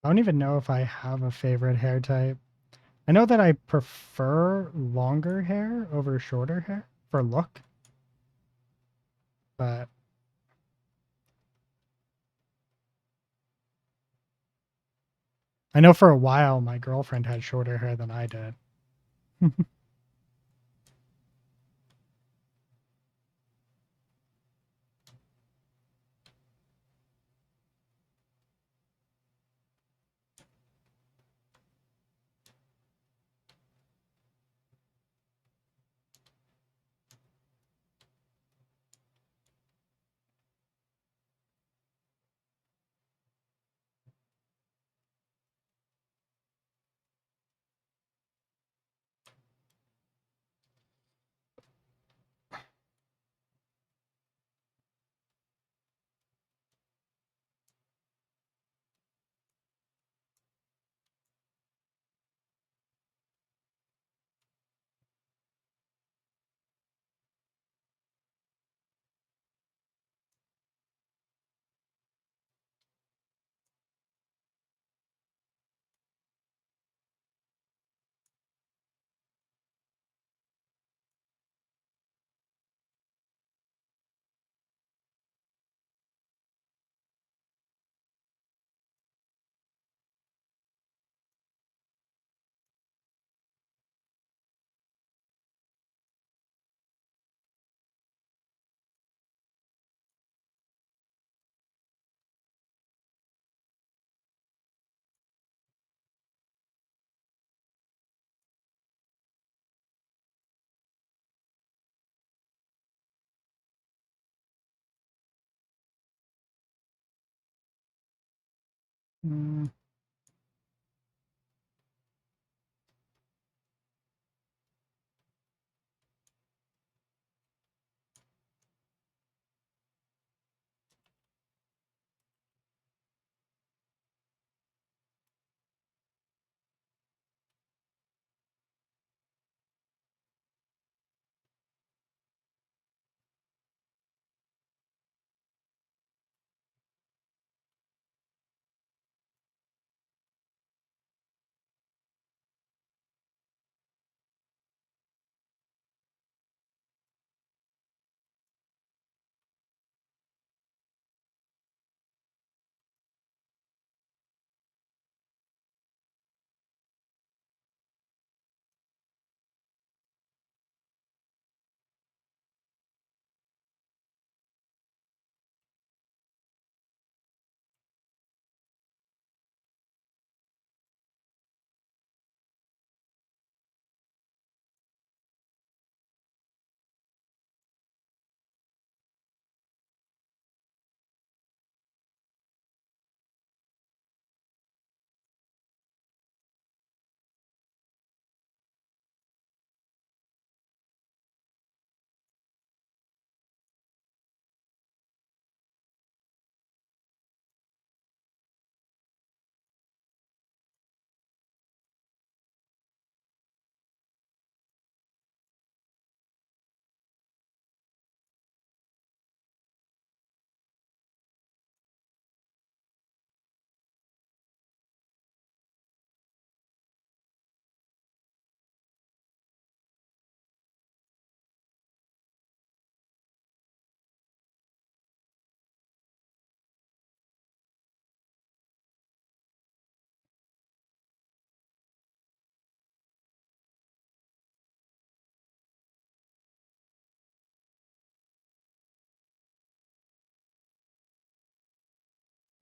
I don't even know if I have a favorite hair type. I know that I prefer longer hair over shorter hair for look, but I know for a while my girlfriend had shorter hair than I did. Mm.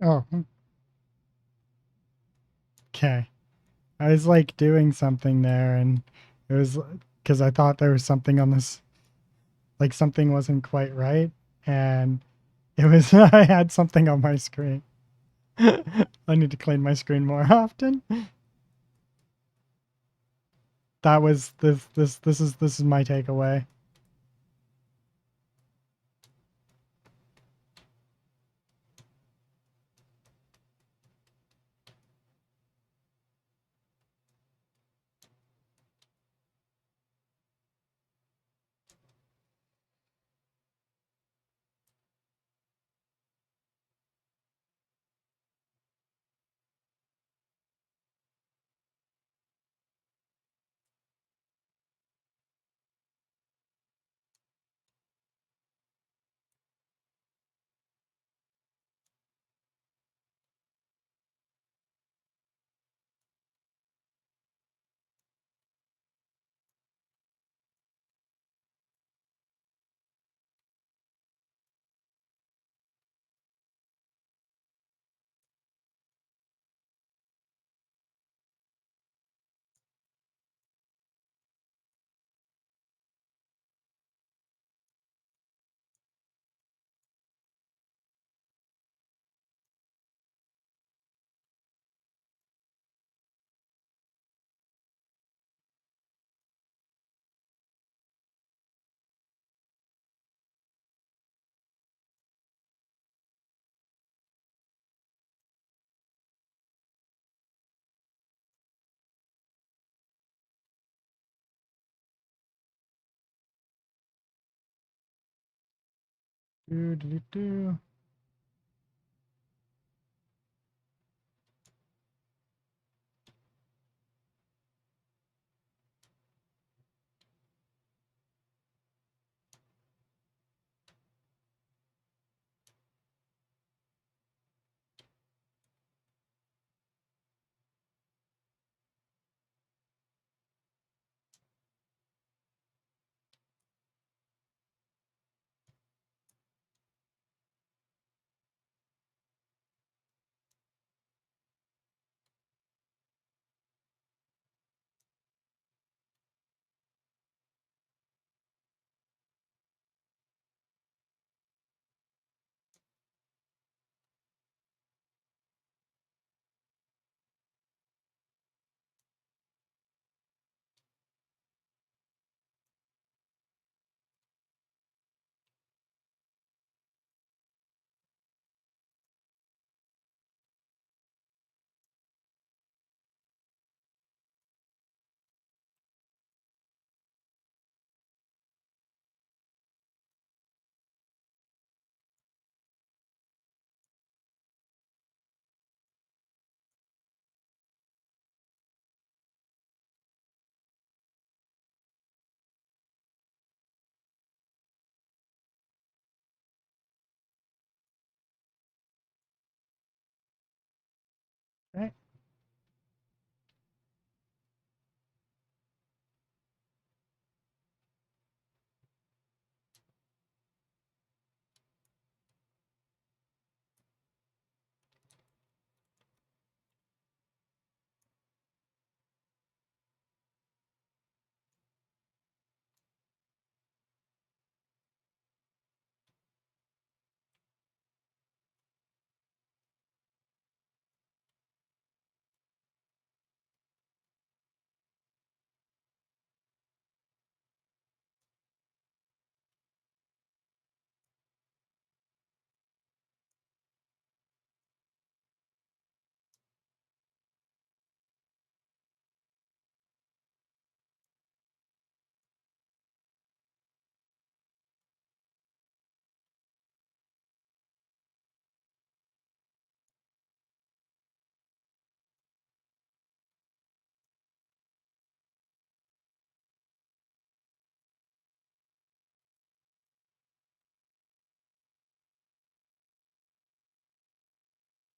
Oh, okay. I was like doing something there, and it was because I thought there was something on this, like something wasn't quite right, and it was I had something on my screen. I need to clean my screen more often. That was this is my takeaway. Do, do, do, do.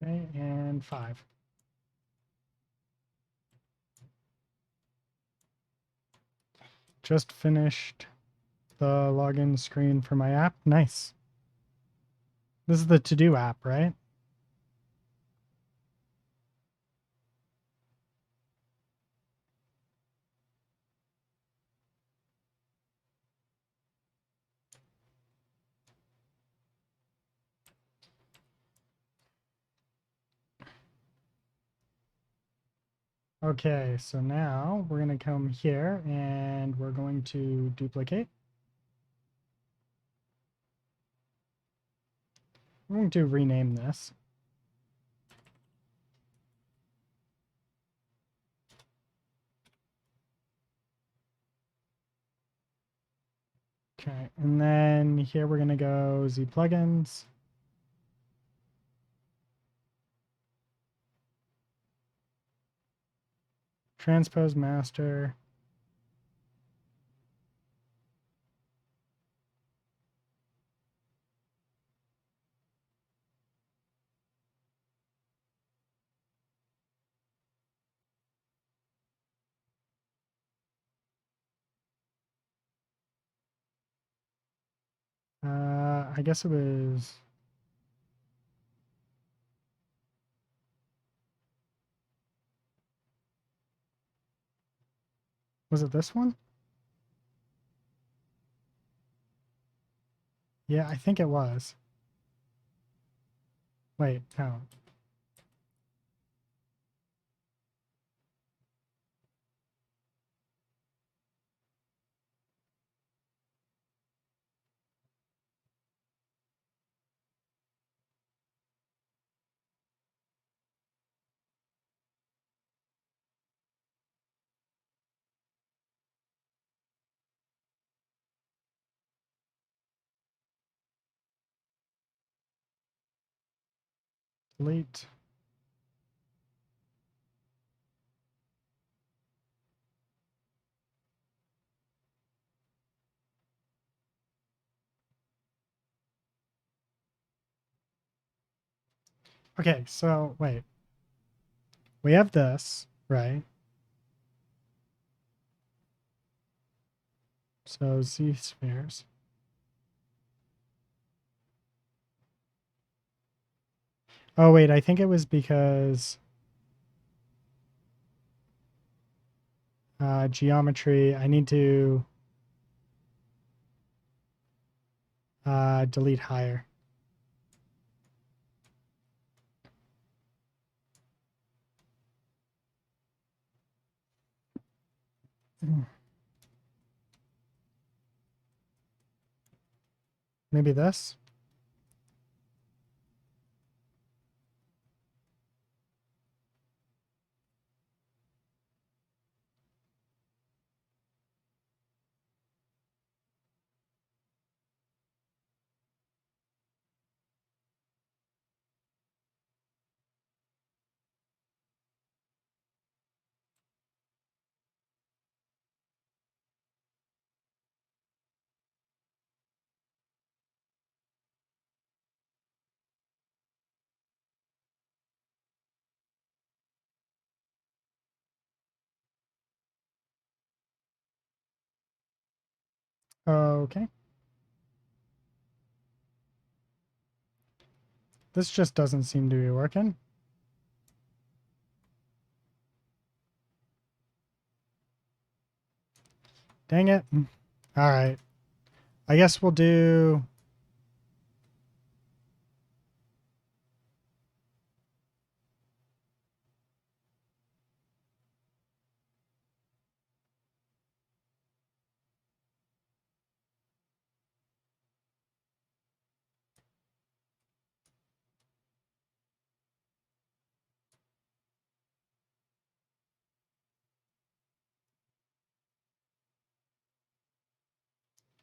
Okay, and 5. Just finished the login screen for my app. Nice. This is the to-do app, right? Okay, so now we're going to come here and we're going to duplicate. We're going to rename this. Okay, and then here we're going to go Z plugins. Transpose master. I guess it was. Was it this one? Yeah, I think it was. Wait, no. Delete. Okay, so wait. We have this, right? So Z spheres. Oh, wait, I think it was because geometry, I need to delete higher. Maybe this? Okay. This just doesn't seem to be working. Dang it. All right. I guess we'll do.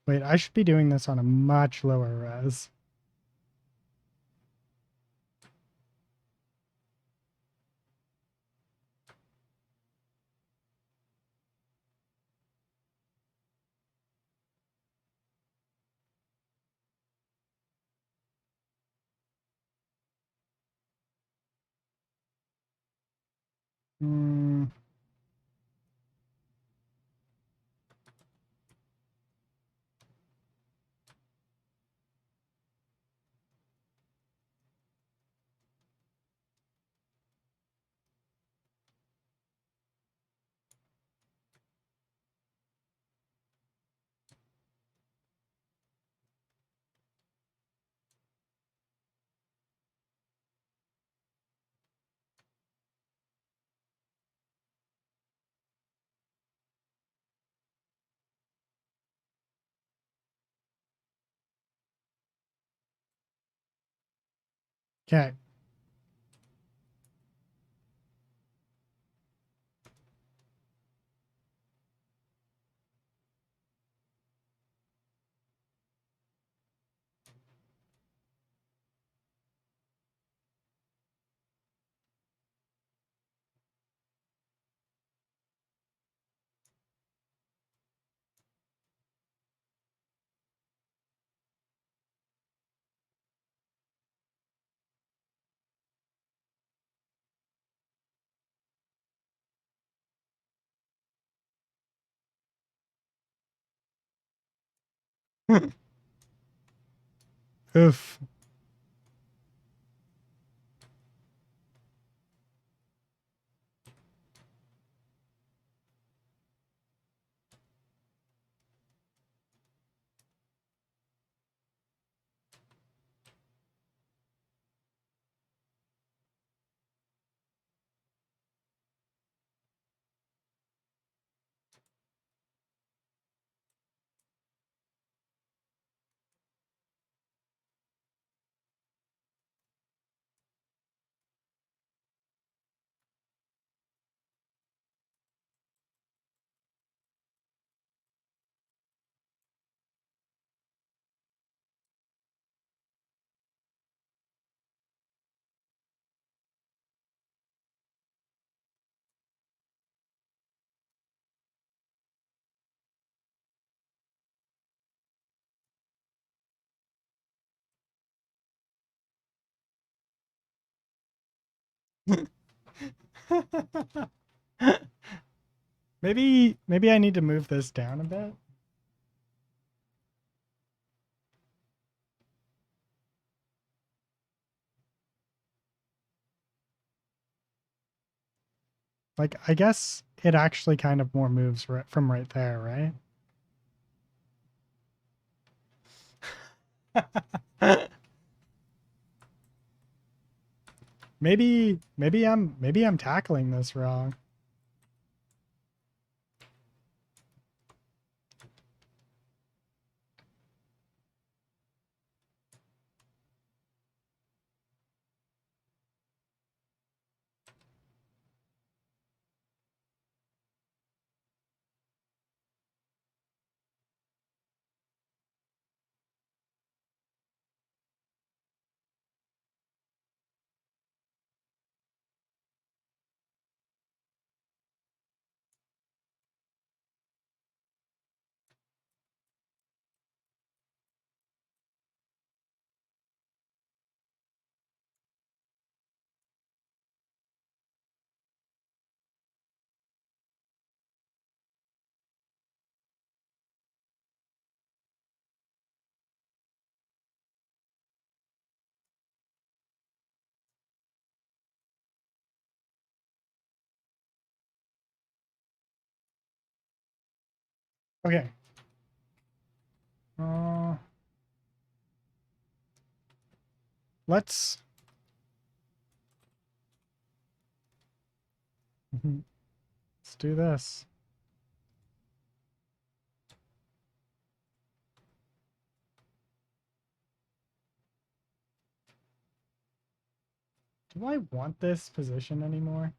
Wait, I should be doing this on a much lower res. Hmm. Okay. Oof. Maybe I need to move this down a bit. Like, I guess it actually kind of more moves from right there, right? Maybe I'm tackling this wrong. Okay. Uh, let's let's do this. Do I want this position anymore?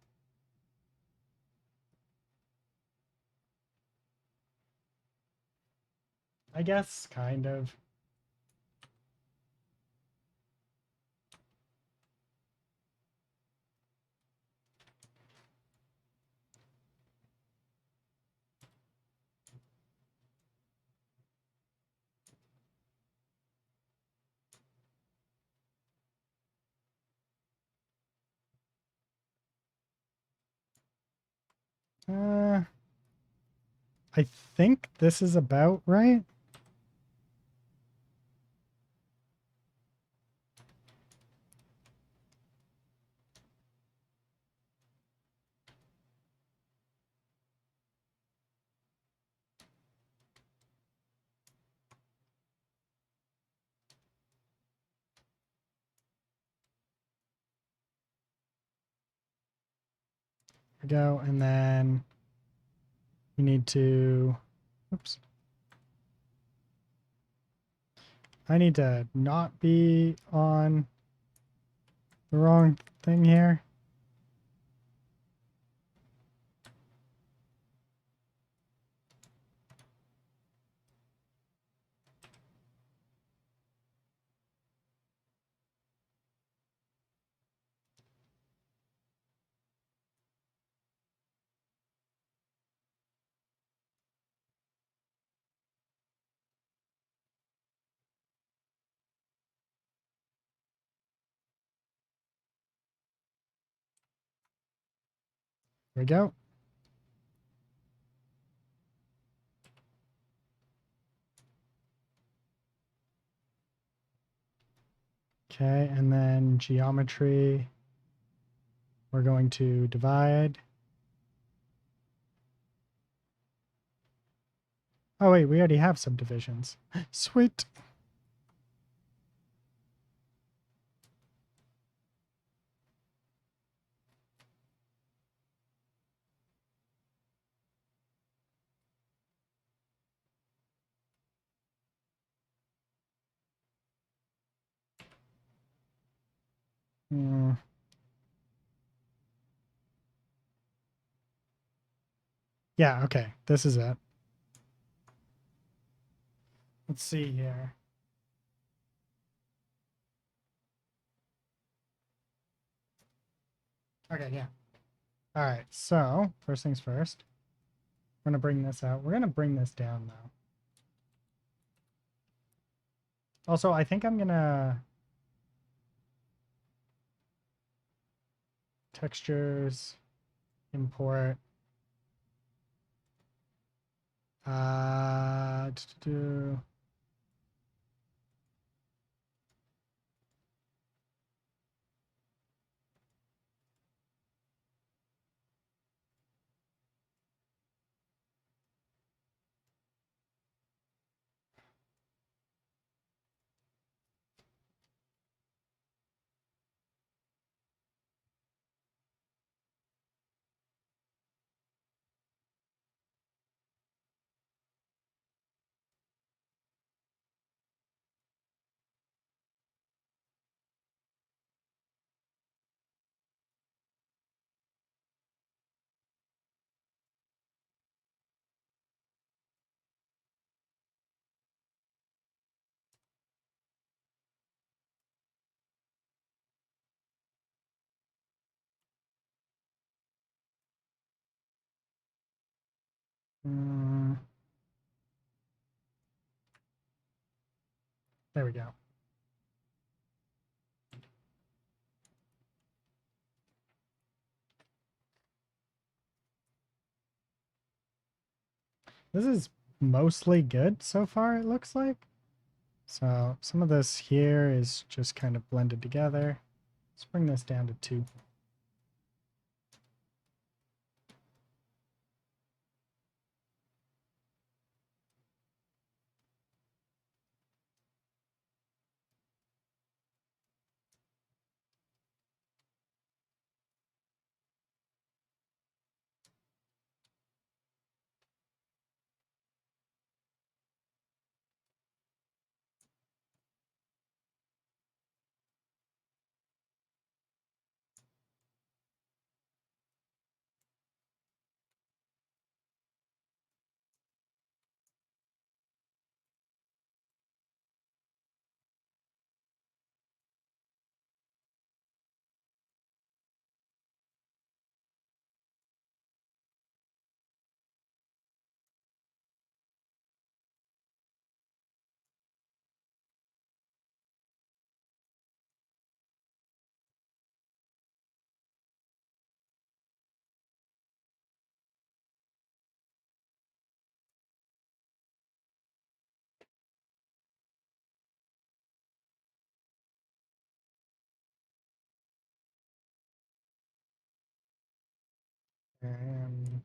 I guess kind of. Uh, I think this is about right. Here we go. And then we need to, oops. I need to not be on the wrong thing here. Here we go. Okay, and then geometry, we're going to divide. Oh wait, we already have subdivisions. Sweet. Hmm. Yeah, okay, this is it. Let's see here. Okay, yeah. All right, so first things first, we're gonna bring this out. We're gonna bring this down though. Also, I think I'm gonna textures, import, do mm, there we go. This is mostly good so far, it looks like. So some of this here is just kind of blended together. Let's bring this down to 2. Um,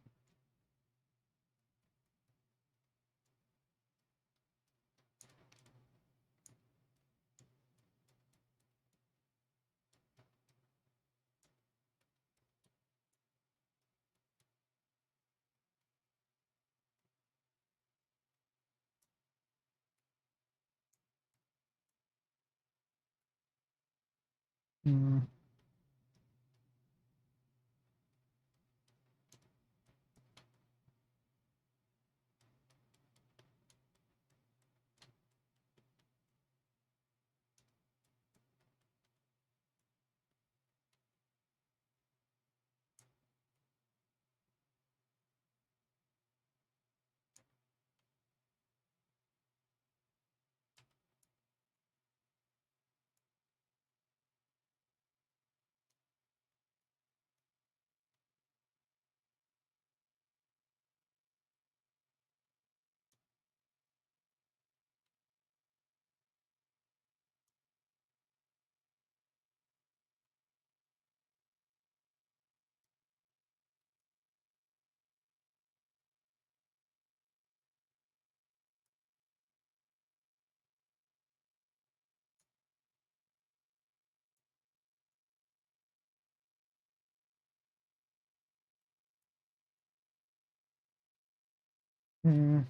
mm, mm,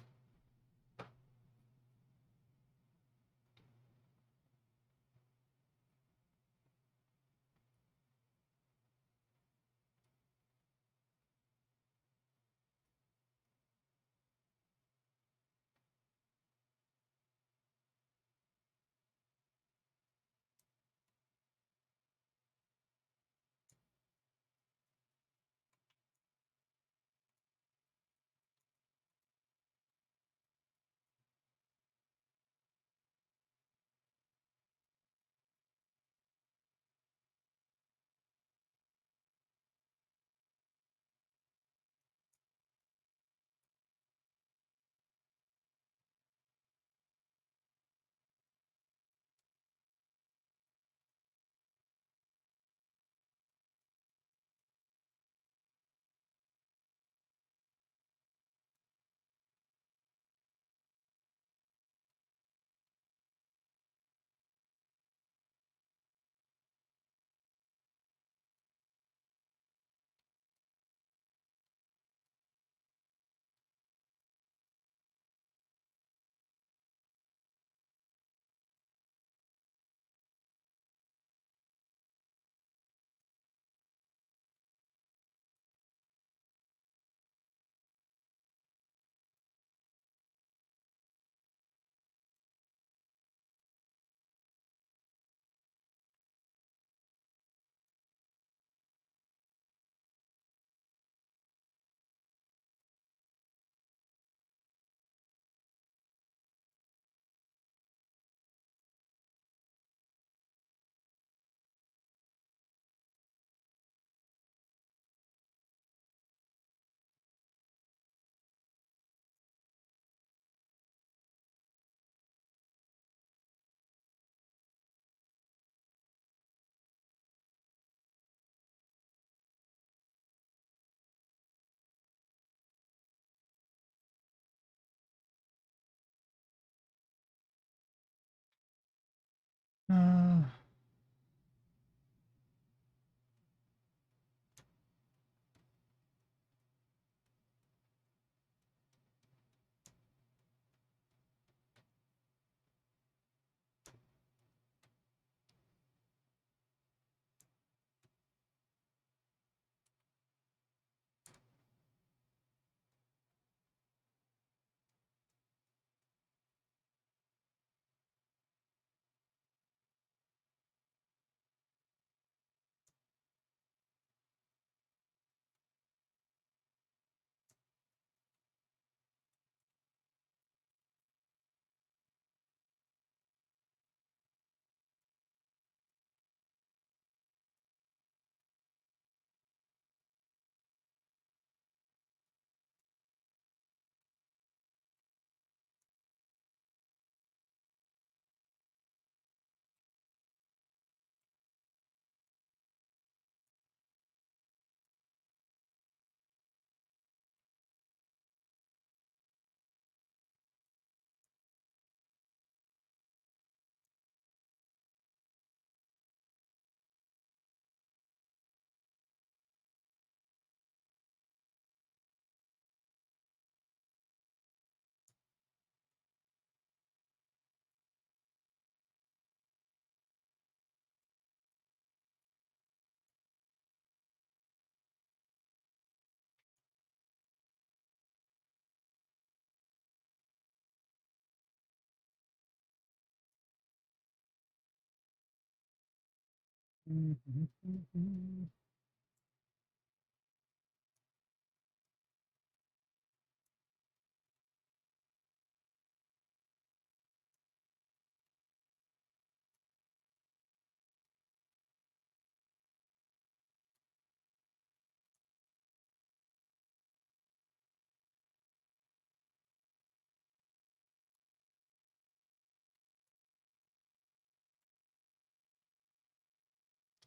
uh,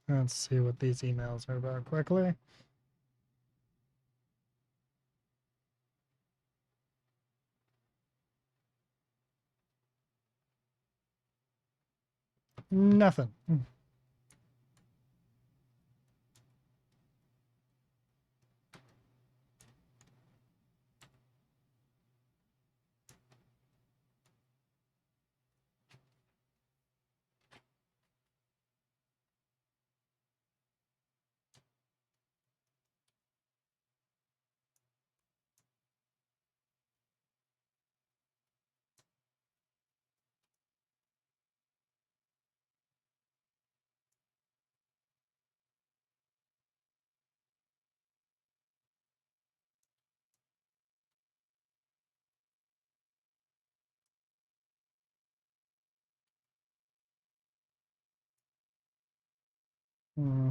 Let's see what these emails are about quickly. Nothing. Hmm.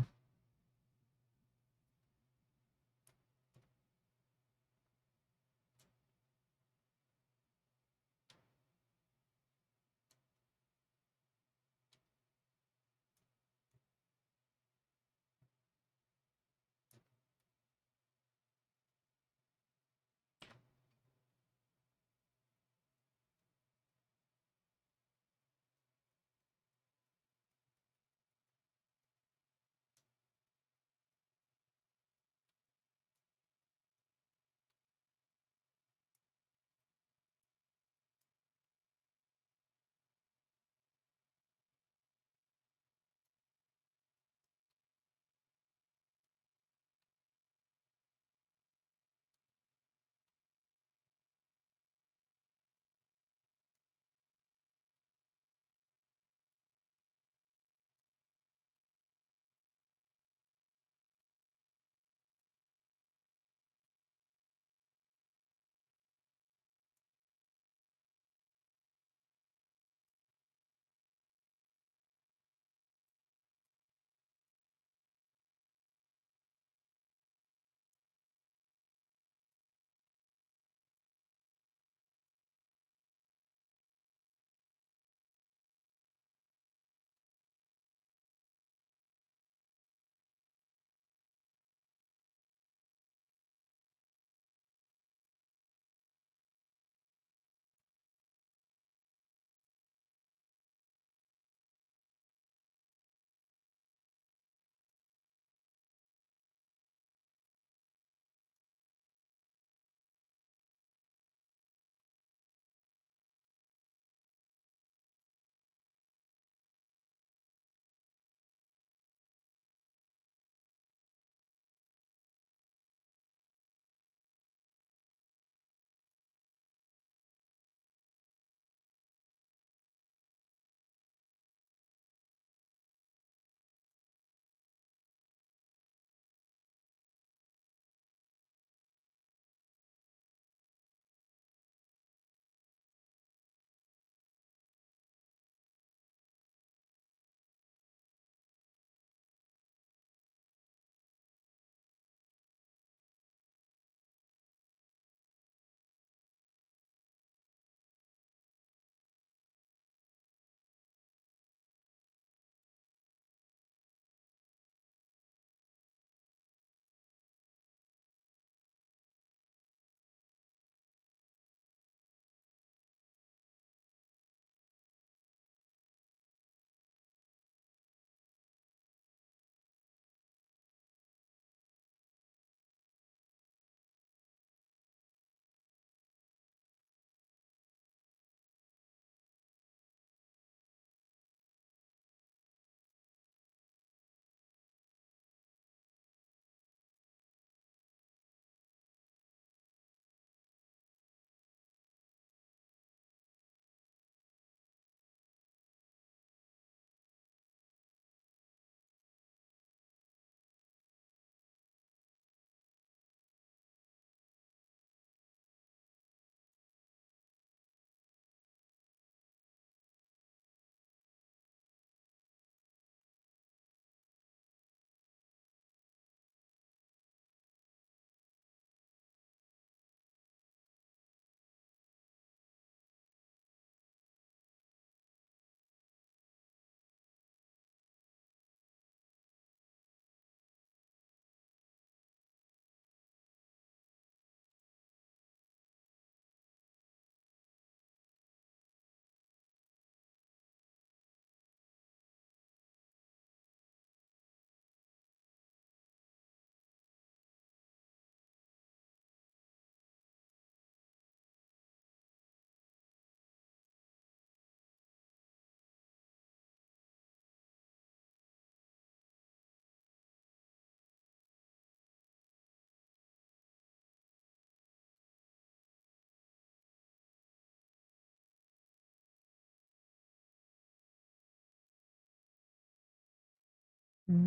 What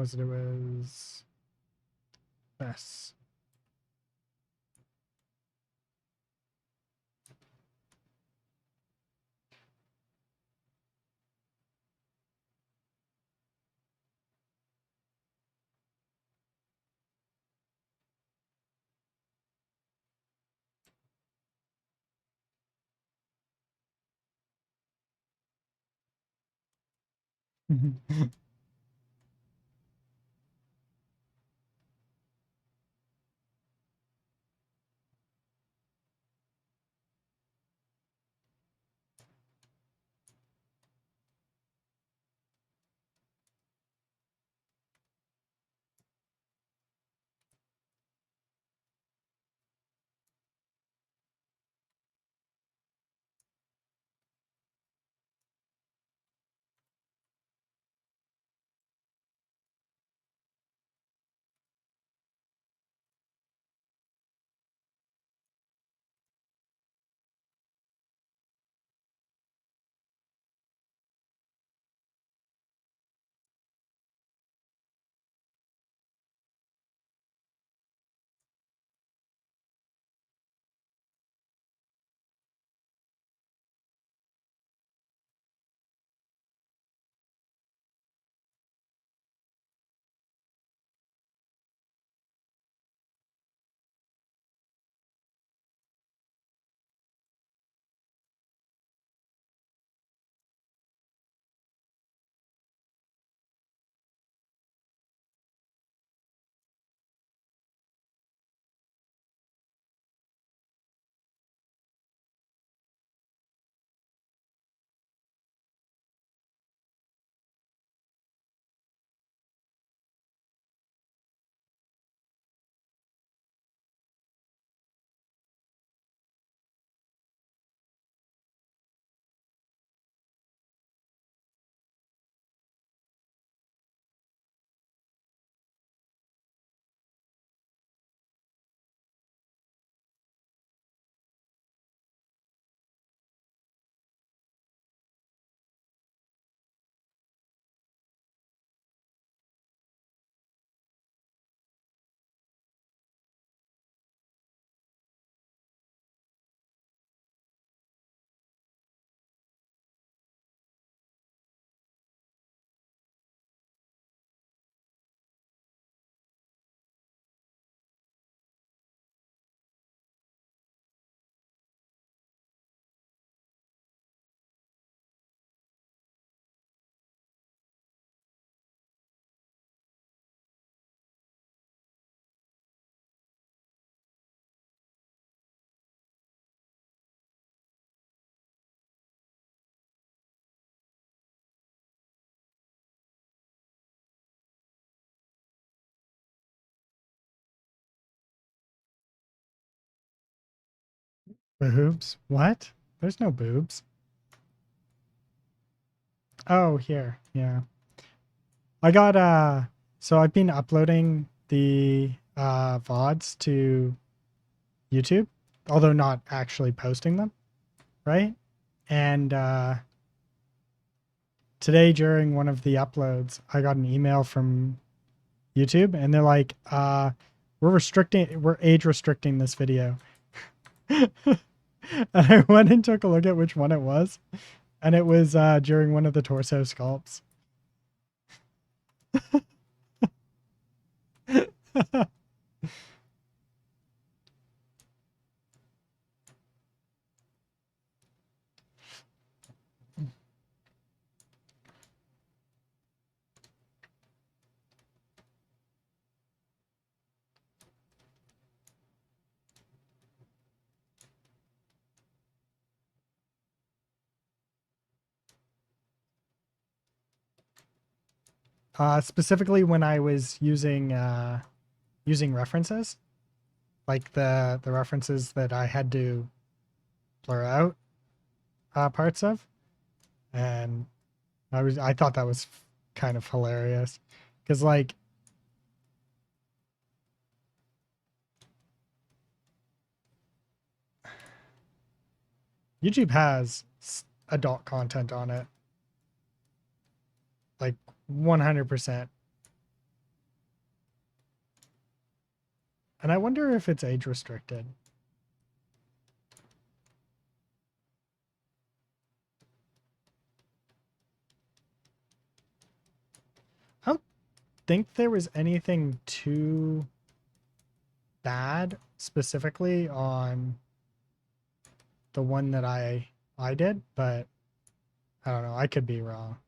was it? It was this. Boobs? What? There's no boobs. Oh, here. Yeah. I got so I've been uploading the VODs to YouTube, although not actually posting them, right? And today during one of the uploads, I got an email from YouTube and they're like, we're age restricting this video. And I went and took a look at which one it was, and it was during one of the torso sculpts. Specifically when I was using references, like the references that I had to blur out parts of, and I thought that was kind of hilarious because like YouTube has adult content on it, like 100%. And I wonder if it's age restricted. I don't think there was anything too bad specifically on the one that I did, but I don't know. I could be wrong.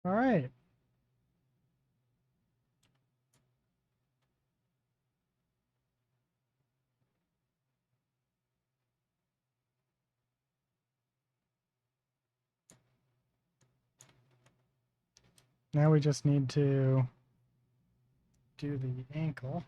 All right. Now we just need to do the ankle.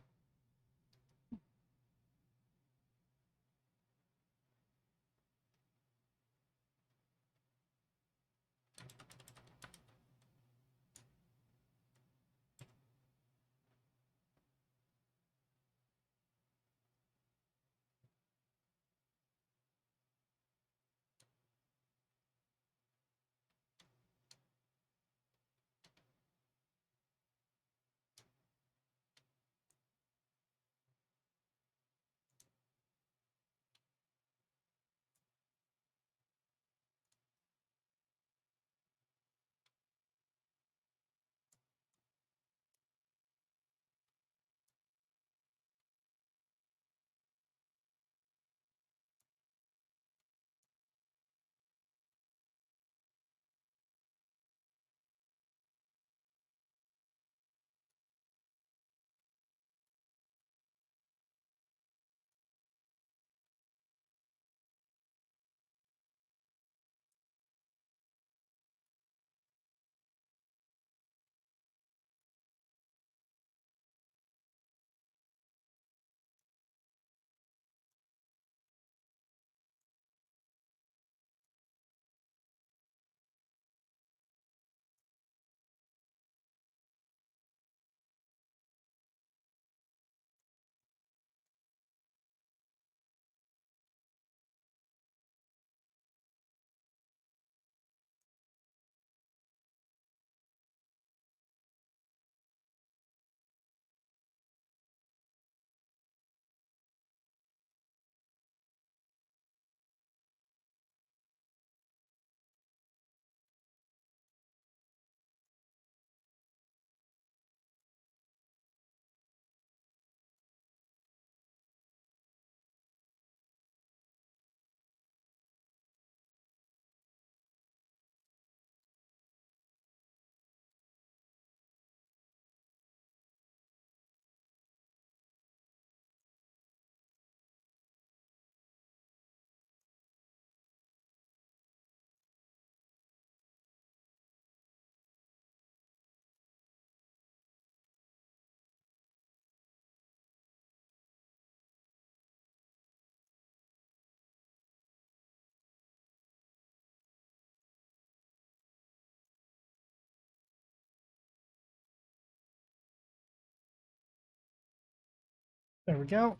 There we go.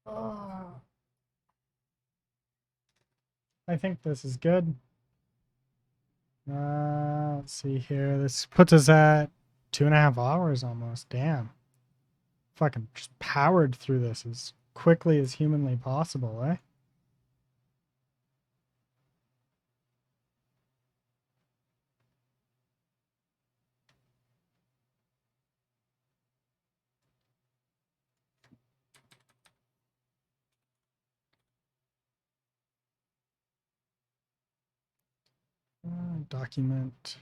Oh, I think this is good. Let's see here. This puts us at 2.5 hours almost. Damn. Fucking just powered through this as quickly as humanly possible, eh? Document.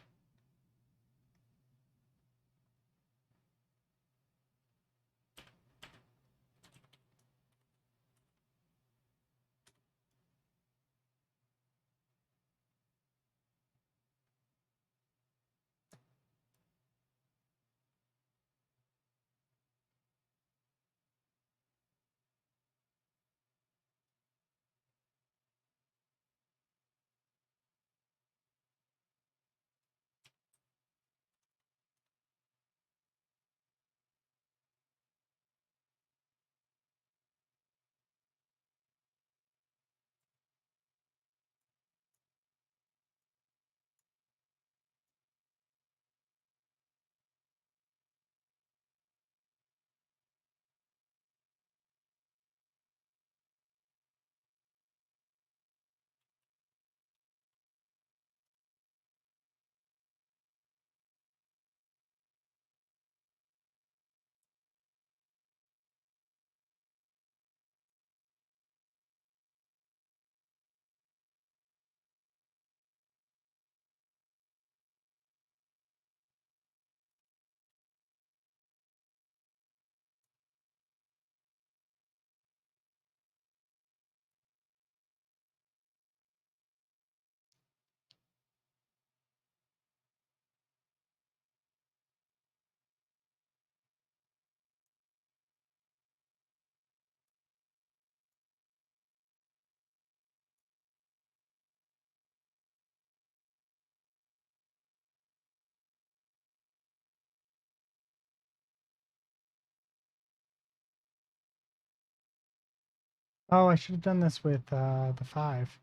Oh, I should have done this with the 5.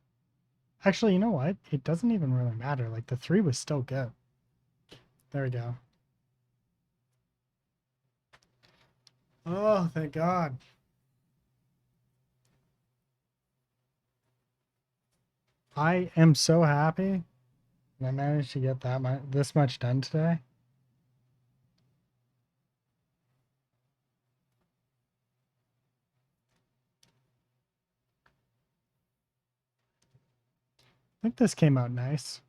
Actually, you know what? It doesn't even really matter. Like the 3 was still good. There we go. Oh, thank God. I am so happy that I managed to get this much done today. I think this came out nice.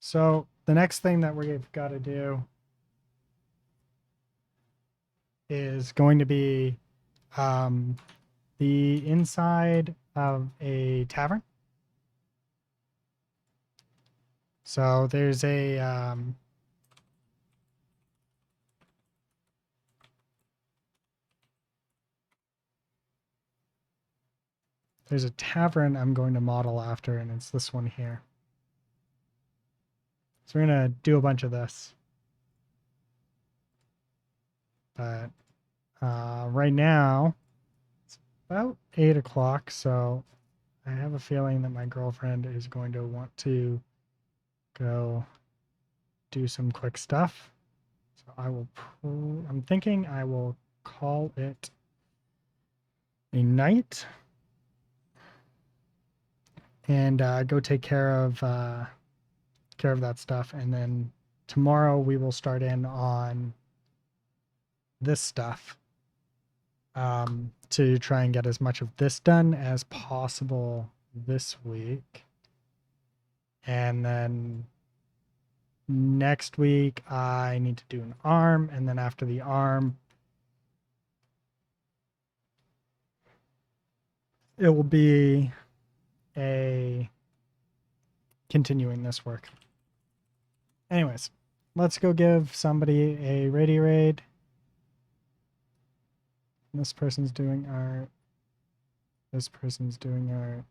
So the next thing that we've got to do is going to be um, the inside of a tavern. So there's a tavern I'm going to model after, and it's this one here. So we're gonna do a bunch of this, but right now it's about 8 o'clock, so I have a feeling that my girlfriend is going to want to go do some quick stuff. So I'm thinking I will call it a night and go take care of that stuff, and then tomorrow we will start in on this stuff to try and get as much of this done as possible this week. And then next week I need to do an arm, and then after the arm it will be a continuing this work. Anyways, let's go give somebody a ready raid. This person's doing art. This person's doing art.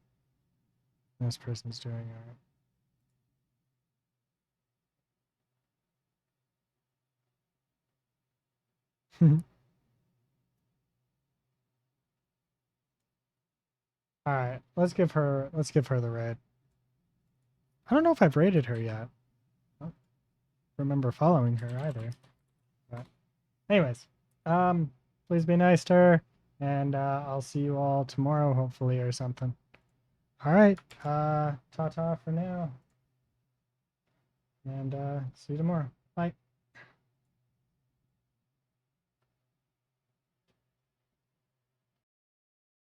This person's doing art. All right, let's give her the raid. I don't know if I've rated her yet. I don't remember following her either. But anyways, please be nice to her, and I'll see you all tomorrow, hopefully, or something. All right, ta-ta for now, and see you tomorrow. Bye.